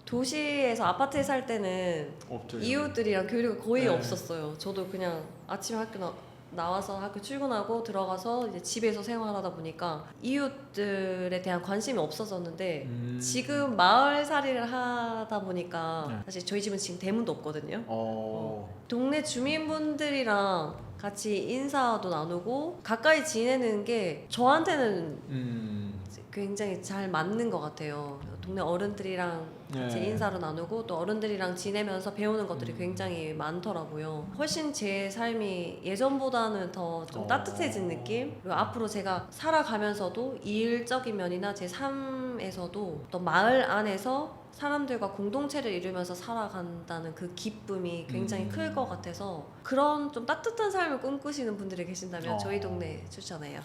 도시에서 아파트에 살 때는 없죠. 이웃들이랑 교류가 거의 네. 없었어요. 저도 그냥 아침에 학교 나와서 학교 출근하고 들어가서 이제 집에서 생활하다 보니까 이웃들에 대한 관심이 없어졌는데 지금 마을살이를 하다 보니까 네. 사실 저희 집은 지금 대문도 없거든요. 어. 동네 주민분들이랑 같이 인사도 나누고 가까이 지내는 게 저한테는 굉장히 잘 맞는 것 같아요. 동네 어른들이랑 같이 네. 인사를 나누고 또 어른들이랑 지내면서 배우는 것들이 굉장히 많더라고요. 훨씬 제 삶이 예전보다는 더 좀 따뜻해진 느낌? 그리고 앞으로 제가 살아가면서도 일적인 면이나 제 삶에서도 또 마을 안에서 사람들과 공동체를 이루면서 살아간다는 그 기쁨이 굉장히 클 것 같아서 그런 좀 따뜻한 삶을 꿈꾸시는 분들이 계신다면 저희 동네 추천해요.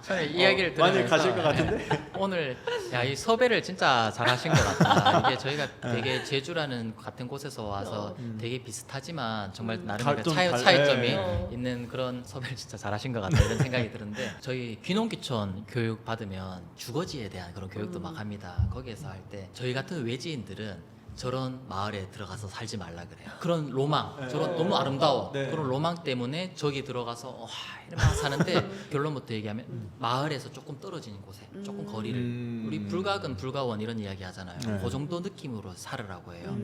저는 이야기를 많이 들으면서 가실 것 같은데. 오늘 야 이 섭외를 진짜 잘하신 것 같다. 이게 저희가 되게 제주라는 같은 곳에서 와서 되게 비슷하지만 정말 나름의 좀 차이점이 네. 있는 그런 섭외를 진짜 잘하신 것 같다 이런 생각이 드는데 저희 귀농귀촌 교육 받으면 주거지에 대한 그런 교육도 막 합니다. 거기에서 할 때 저희 같은 외지인들은 저런 마을에 들어가서 살지 말라 그래요. 그런 로망, 네. 저런 너무 아름다워. 네. 그런 로망 때문에 저기 들어가서 와 이러면서 사는데 결론부터 얘기하면 마을에서 조금 떨어지는 곳에 조금 거리를 우리 불가근 불가원 이런 이야기 하잖아요. 네. 그 정도 느낌으로 살으라고 해요.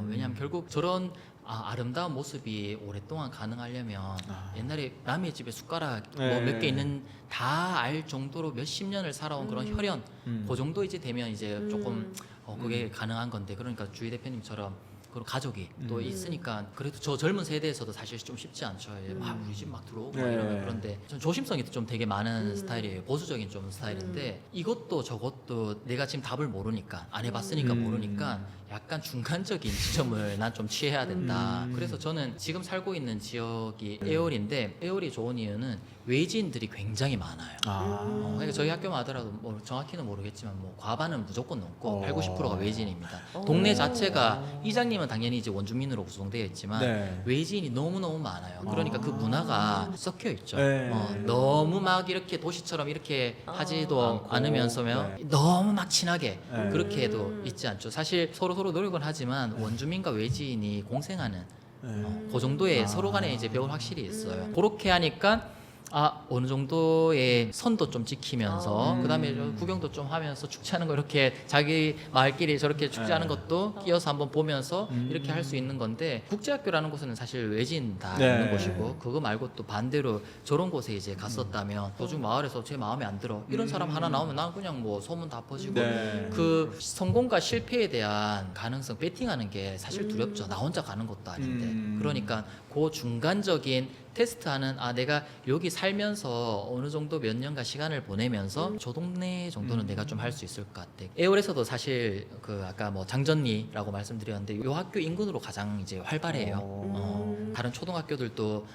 왜냐하면 결국 저런 아름다운 모습이 오랫동안 가능하려면 옛날에 남의 집에 숟가락 네. 뭐 몇 개 있는 다 알 정도로 몇십 년을 살아온 그런 혈연 그 정도 이제 되면 이제 조금 그게 가능한 건데 그러니까 주희 대표님처럼 그리고 가족이 또 있으니까 그래도 저 젊은 세대에서도 사실 좀 쉽지 않죠. 막 우리 집 막 들어오고 막 네. 이러면 그런데 전 조심성이 좀 되게 많은 스타일이에요. 보수적인 좀 스타일인데 이것도 저것도 내가 지금 답을 모르니까 안 해봤으니까 모르니까 약간 중간적인 지점을 난 좀 취해야 된다. 그래서 저는 지금 살고 있는 지역이 에올인데 에올이 좋은 이유는 외지인들이 굉장히 많아요. 그러니까 저희 학교만 하더라도 뭐 정확히는 모르겠지만 뭐 과반은 무조건 넘고 8, 90%가 외지인입니다. 동네 자체가 이장님은 당연히 이제 원주민으로 구성되어 있지만 네. 외지인이 너무너무 많아요. 그러니까 그 문화가 섞여 있죠. 네. 너무 막 이렇게 도시처럼 이렇게 하지도 않고, 않으면서 네. 너무 막 친하게 네. 그렇게도 있지 않죠. 사실 서로 노력은 하지만 원주민과 외지인이 공생하는 그 정도의 서로 간에 이제 벽은 확실히 있어요. 그렇게 하니까 어느 정도의 선도 좀 지키면서 그다음에 구경도 좀 하면서 축제하는 거 이렇게 자기 마을끼리 저렇게 축제하는 것도 끼어서 한번 보면서 이렇게 할 수 있는 건데 국제학교라는 곳은 사실 외진 다 네. 있는 곳이고 그거 말고 또 반대로 저런 곳에 이제 갔었다면 도중 마을에서 제 마음에 안 들어 이런 사람 하나 나오면 난 그냥 뭐 소문 다 퍼지고 네. 그 성공과 실패에 대한 가능성 베팅하는 게 사실 두렵죠. 나 혼자 가는 것도 아닌데 그러니까 그 중간적인 테스트하는 내가 여기 살면서 어느 정도 몇 년간 시간을 보내면서 저 동네 정도는 내가 좀 할 수 있을 것 같아. 에올에서도 사실 그 아까 뭐 장전리라고 말씀드렸는데 요 학교 인근으로 가장 이제 활발해요. 다른 초등학교들도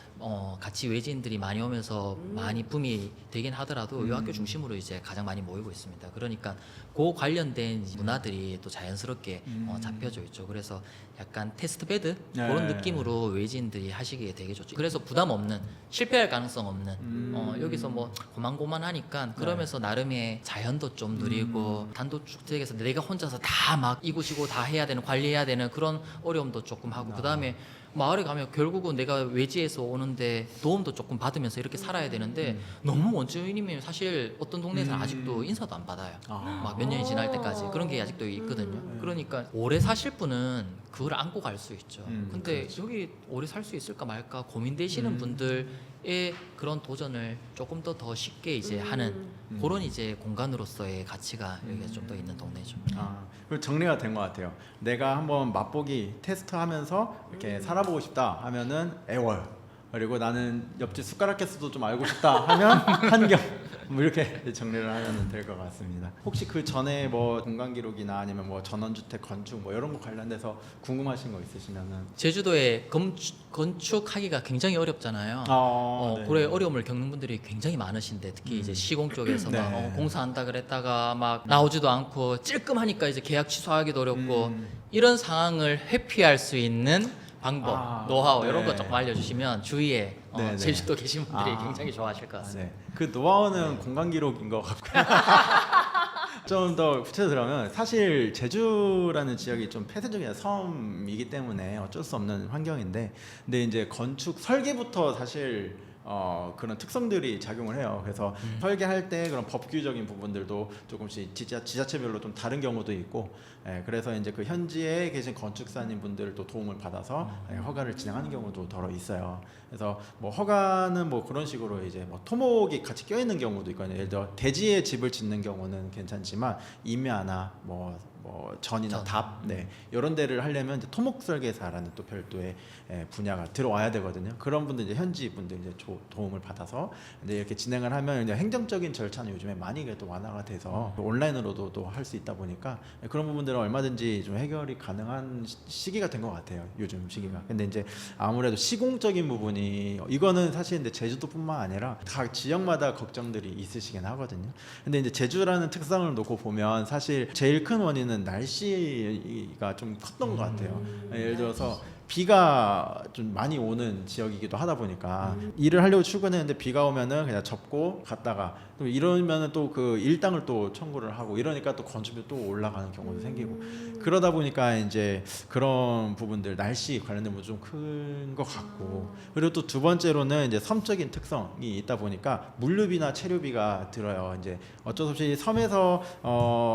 같이 외지인들이 많이 오면서 많이 붐이 되긴 하더라도 요 학교 중심으로 이제 가장 많이 모이고 있습니다. 그러니까 그 관련된 문화들이 또 자연스럽게 잡혀져 있죠. 그래서 약간 테스트베드 네. 그런 느낌으로 외지인들이 하시기에 되게 좋죠. 그래서 부담 없는 실패할 가능성 없는 여기서 뭐 고만고만하니까 그러면서 나름의 자연도 좀 누리고 단독주택에서 내가 혼자서 다 막 이곳이고 다 해야 되는 관리해야 되는 그런 어려움도 조금 하고 그 다음에 마을에 가면 결국은 내가 외지에서 오는데 도움도 조금 받으면서 이렇게 살아야 되는데 너무 원주민이면 사실 어떤 동네에서는 아직도 인사도 안 받아요. 막 몇 년이 지날 때까지 그런 게 아직도 있거든요. 그러니까 오래 사실 분은 그걸 안고 갈 수 있죠. 근데 여기 오래 살 수 있을까 말까 고민되시는 분들의 그런 도전을 조금 더 쉽게 이제 하는 그런 이제 공간으로서의 가치가 여기가 좀 더 있는 동네죠. 그리고 정리가 된 것 같아요. 내가 한번 맛보기 테스트하면서 이렇게 살아보고 싶다 하면은 애월, 그리고 나는 옆집 숟가락 개수도 좀 알고 싶다 하면 한경, 뭐 이렇게 정리를 하면 될 것 같습니다. 혹시 그 전에 뭐 공간 기록이나 아니면 뭐 전원주택 건축 뭐 이런 거 관련돼서 궁금하신 거 있으시면은 제주도에 건축하기가 굉장히 어렵잖아요. 네. 그래 어려움을 겪는 분들이 굉장히 많으신데 특히 이제 시공 쪽에서 막 네. 공사한다 그랬다가 막 나오지도 않고 찔끔하니까 이제 계약 취소하기도 어렵고 이런 상황을 회피할 수 있는 방법, 노하우 이런 거 네. 조금 알려주시면 주위에 네, 네. 제주도 계신 분들이 굉장히 좋아하실 것 같습니다. 네. 그 노하우는 공간 기록인 것 같고요. 좀 더 구체적으로 들어가면 사실 제주라는 지역이 좀 폐쇄적인 섬이기 때문에 어쩔 수 없는 환경인데, 근데 이제 건축 설계부터 사실 그런 특성들이 작용을 해요. 그래서 설계할 때 그런 법규적인 부분들도 조금씩 지자체별로 좀 다른 경우도 있고, 그래서 이제 그 현지에 계신 건축사님 분들도 도움을 받아서 허가를 진행하는 경우도 더러 있어요. 그래서 뭐 허가는 뭐 그런 식으로 이제 뭐 토목이 같이 껴 있는 경우도 있거든요. 예를 들어 대지에 집을 짓는 경우는 괜찮지만 임야나 뭐 전이나 답, 이런 데를 하려면 이제 토목 설계사라는 또 별도의 분야가 들어와야 되거든요. 그런 분들 이제 현지 분들 이제 도움을 받아서 이제 이렇게 진행을 하면 이제 행정적인 절차는 요즘에 많이 그래도 완화가 돼서 온라인으로도 또 할 수 있다 보니까 그런 부분들은 얼마든지 좀 해결이 가능한 시기가 된 것 같아요. 요즘 시기가. 근데 이제 아무래도 시공적인 부분이 이거는 사실 근데 제주도뿐만 아니라 각 지역마다 걱정들이 있으시긴 하거든요. 근데 이제 제주라는 특성을 놓고 보면 사실 제일 큰 원인은 날씨가 좀 컸던 것 같아요. 예를 들어서 비가 좀 많이 오는 지역이기도 하다 보니까 일을 하려고 출근했는데 비가 오면은 그냥 접고 갔다가 또 이러면은 또 그 일당을 또 청구를 하고 이러니까 또 건축비 또 올라가는 경우도 생기고 그러다 보니까 이제 그런 부분들 날씨 관련된 부분 좀 큰 것 같고, 그리고 또 두 번째로는 이제 섬적인 특성이 있다 보니까 물류비나 체류비가 들어요. 이제 어쩔 수 없이 섬에서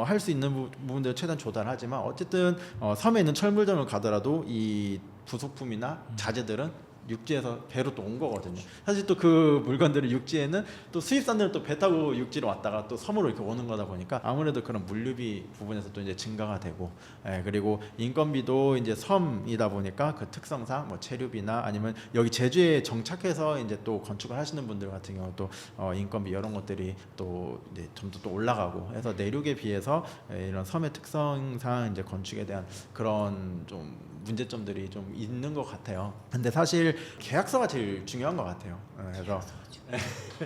할 수 있는 부분들 최대한 조달하지만 어쨌든 섬에 있는 철물점을 가더라도 이 부속품이나 자재들은 육지에서 배로 또 온 거거든요. 사실 또 그 물건들을 육지에는 또 수입산들은 또 배 타고 육지로 왔다가 또 섬으로 이렇게 오는 거다 보니까 아무래도 그런 물류비 부분에서 또 이제 증가가 되고, 그리고 인건비도 이제 섬이다 보니까 그 특성상 뭐 체류비나 아니면 여기 제주에 정착해서 이제 또 건축을 하시는 분들 같은 경우 또 인건비 이런 것들이 또 이제 점점 또 올라가고 해서 내륙에 비해서 이런 섬의 특성상 이제 건축에 대한 그런 좀 문제점들이 좀 있는 것 같아요. 근데 사실 계약서가 제일 중요한 것 같아요. 그래서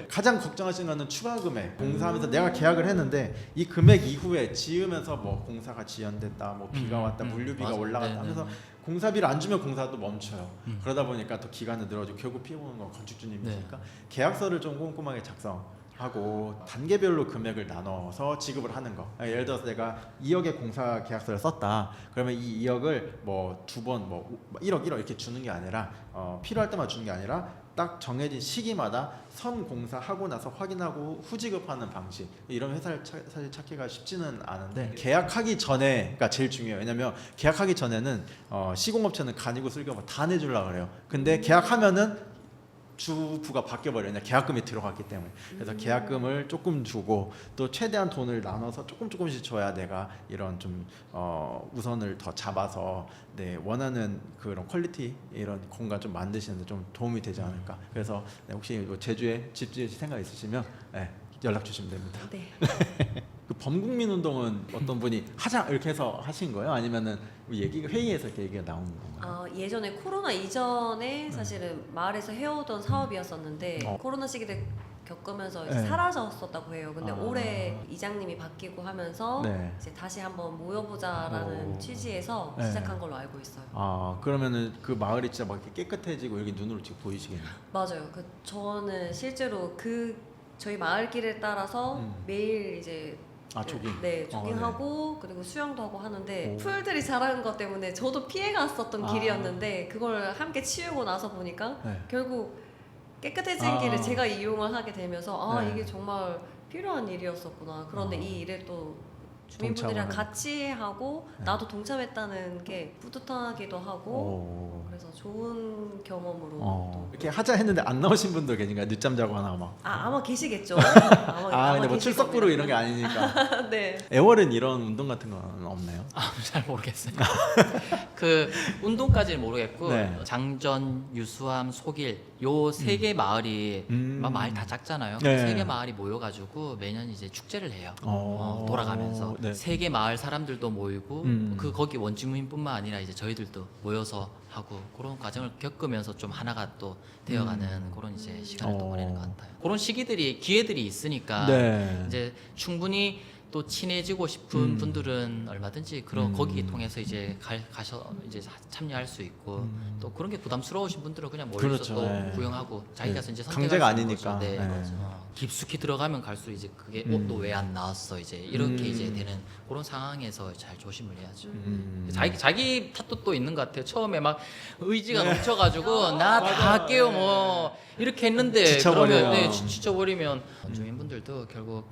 가장 걱정하시는 거는 추가 금액. 공사하면서 내가 계약을 했는데 이 금액 이후에 지으면서 뭐 공사가 지연됐다, 뭐 비가 왔다, 물류비가 맞아. 올라갔다 하면서 공사비를 안 주면 공사도 멈춰요. 그러다 보니까 또 기간을 늘어지고 결국 피해보는 건 건축주님이니까 계약서를 좀 꼼꼼하게 작성하고 단계별로 금액을 나눠서 지급을 하는 거. 예를 들어서 내가 2억의 공사 계약서를 썼다. 그러면 이 2억을 뭐 두 번 뭐 1억 이렇게 주는 게 아니라 필요할 때만 주는 게 아니라 딱 정해진 시기마다 선 공사하고 나서 확인하고 후지급하는 방식. 이런 회사를 사실 찾기가 쉽지는 않은데 계약하기 전에가 제일 중요해요. 왜냐면 계약하기 전에는 시공업체는 간이고 쓸고 다 내주려고 그래요. 근데 계약하면은 주부가 바뀌어버려요. 그냥 계약금이 들어갔기 때문에. 그래서 계약금을 조금 주고 또 최대한 돈을 나눠서 조금씩 줘야 내가 이런 좀 우선을 더 잡아서 원하는 그런 퀄리티 이런 공간 좀 만드시는데 좀 도움이 되지 않을까. 그래서 혹시 제주에 집 지으실 생각 있으시면 연락 주시면 됩니다. 네. 그 범국민 운동은 어떤 분이 하자 이렇게 해서 하신 거예요? 아니면은 회의에서 이렇게 얘기가 나오는 건가요? 예전에 코로나 이전에 사실은 마을에서 해오던 사업이었었는데 코로나 시기를 겪으면서 이제 사라졌었다고 해요. 근데 올해 이장님이 바뀌고 하면서 이제 다시 한번 모여보자라는 취지에서 시작한 걸로 알고 있어요. 그러면은 그 마을이 진짜 막 이렇게 깨끗해지고 여기 눈으로 지금 보이시겠네요. 맞아요. 저는 실제로 저희 마을길을 따라서 매일 이제 조깅. 조깅하고 그리고 수영도 하고 하는데 풀들이 자라는 것 때문에 저도 피해갔었던 길이었는데 그걸 함께 치우고 나서 보니까 결국 깨끗해진 길을 제가 이용을 하게 되면서 이게 정말 필요한 일이었었구나. 그런데 이 일을 또 주민분들이랑 같이 하고 나도 동참했다는 게 뿌듯하기도 하고 그래서 좋은 경험으로 또 이렇게 하자 했는데 안 나오신 분들 계신가요? 늦잠 자고 하나 막. 아마 계시겠죠. 근데 뭐 출석부로 이런 게 아니니까. 네. 애월은 이런 운동 같은 건 없나요? 잘 모르겠어요. 그 운동까지는 모르겠고 장전, 유수암, 속일 요 세 개 마을이 마을 다 작잖아요. 세 개 마을이 모여가지고 매년 이제 축제를 해요. 돌아가면서 세 개 마을 사람들도 모이고 거기 원주민뿐만 아니라 이제 저희들도 모여서 하고 그런 과정을 겪으면서 좀 하나가 또 되어가는 그런 이제 시간을 또 보내는 것 같아요. 그런 기회들이 있으니까 이제 충분히 또 친해지고 싶은 분들은 얼마든지 그런 거기 통해서 이제 가셔 이제 참여할 수 있고 또 그런 게 부담스러우신 분들은 그냥 멀리서 그렇죠. 또 네. 구경하고 자기가 이제 선택할 강제가 수 있는 아니니까. 거죠. 네. 네. 깊숙이 들어가면 갈수록 이제 그게 또 왜 안 나왔어 이제 이렇게 이제 되는 그런 상황에서 잘 조심을 해야죠. 자기 탓도 또 있는 것 같아요. 처음에 막 의지가 넘쳐가지고 나 다 할게요 뭐 이렇게 했는데 지쳐버려요. 그러면 네, 지쳐버리면 주민분들도 결국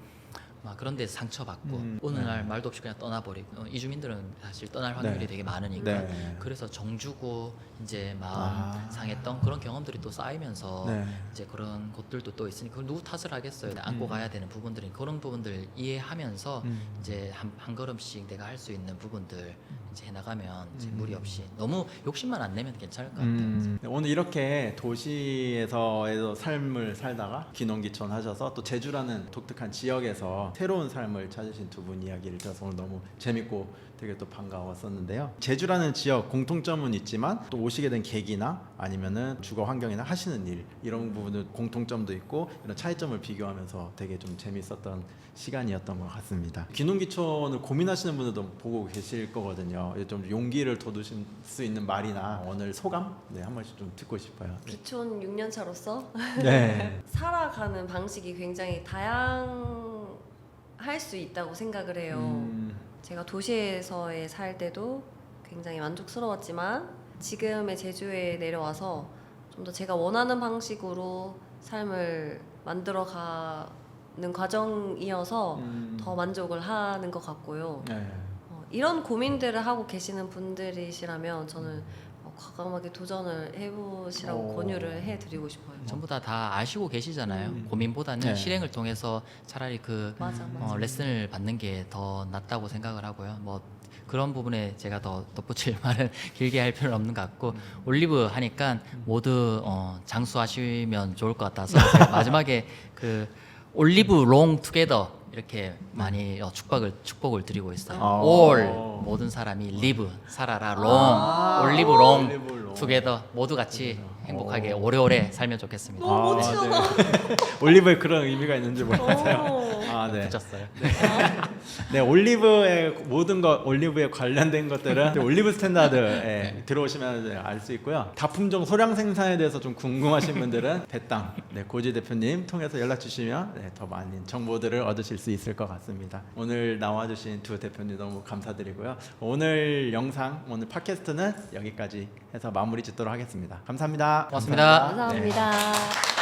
막 그런 데서 상처받고 어느 날 말도 없이 그냥 떠나버리고 이주민들은 사실 떠날 확률이 네. 되게 많으니까 네. 그래서 정주고 이제 마음 상했던 그런 경험들이 또 쌓이면서 네. 이제 그런 곳들도 또 있으니 그걸 누구 탓을 하겠어요. 안고 가야 되는 부분들이 그런 부분들 이해하면서 이제 한 걸음씩 내가 할 수 있는 부분들 이제 해나가면 이제 무리 없이 너무 욕심만 안 내면 괜찮을 것 같아요. 오늘 이렇게 도시에서의 삶을 살다가 귀농귀촌 하셔서 또 제주라는 독특한 지역에서 새로운 삶을 찾으신 두 분 이야기를 들어서 오늘 너무 재밌고 되게 또 반가웠었는데요. 제주라는 지역 공통점은 있지만 또 오시게 된 계기나 아니면은 주거 환경이나 하시는 일 이런 부분은 공통점도 있고 이런 차이점을 비교하면서 되게 좀 재밌었던 시간이었던 것 같습니다. 귀농귀촌을 고민하시는 분들도 보고 계실 거거든요. 좀 용기를 돋우실 수 있는 말이나 오늘 소감 한 번씩 좀 듣고 싶어요. 귀촌 6년 차로서 네. 살아가는 방식이 굉장히 다양할 수 있다고 생각을 해요. 제가 도시에서의 살 때도 굉장히 만족스러웠지만 지금의 제주에 내려와서 좀 더 제가 원하는 방식으로 삶을 만들어 가는 과정이어서 더 만족을 하는 것 같고요. 네. 이런 고민들을 하고 계시는 분들이시라면 저는 과감하게 도전을 해보시라고 오. 권유를 해드리고 싶어요. 전부 다 아시고 계시잖아요. 고민보다는 네. 실행을 통해서 차라리 그 맞아. 레슨을 받는 게 더 낫다고 생각을 하고요. 뭐 그런 부분에 제가 더 덧붙일 말은 길게 할 필요는 없는 것 같고 올리브 하니까 모두 장수하시면 좋을 것 같아서 제가 마지막에 그 올리브 롱 투게더 이렇게 많이 축복을 드리고 있어요. All 모든 사람이 live 살아라 롱 올리브 롱 투게더 모두 같이 행복하게 오래오래 살면 좋겠습니다. 너무 멋지다. 올리브에 그런 의미가 있는지 몰랐어요. 네. 붙였어요. 네, 올리브의 모든 것 올리브에 관련된 것들은 올리브 스탠다드에 들어오시면 알 수 있고요. 다품종 소량 생산에 대해서 좀 궁금하신 분들은 배땅 고지 대표님 통해서 연락 주시면 더 많은 정보들을 얻으실 수 있을 것 같습니다. 오늘 나와주신 두 대표님 너무 감사드리고요. 오늘 영상 오늘 팟캐스트는 여기까지 해서 마무리 짓도록 하겠습니다. 감사합니다. 고맙습니다. 감사합니다.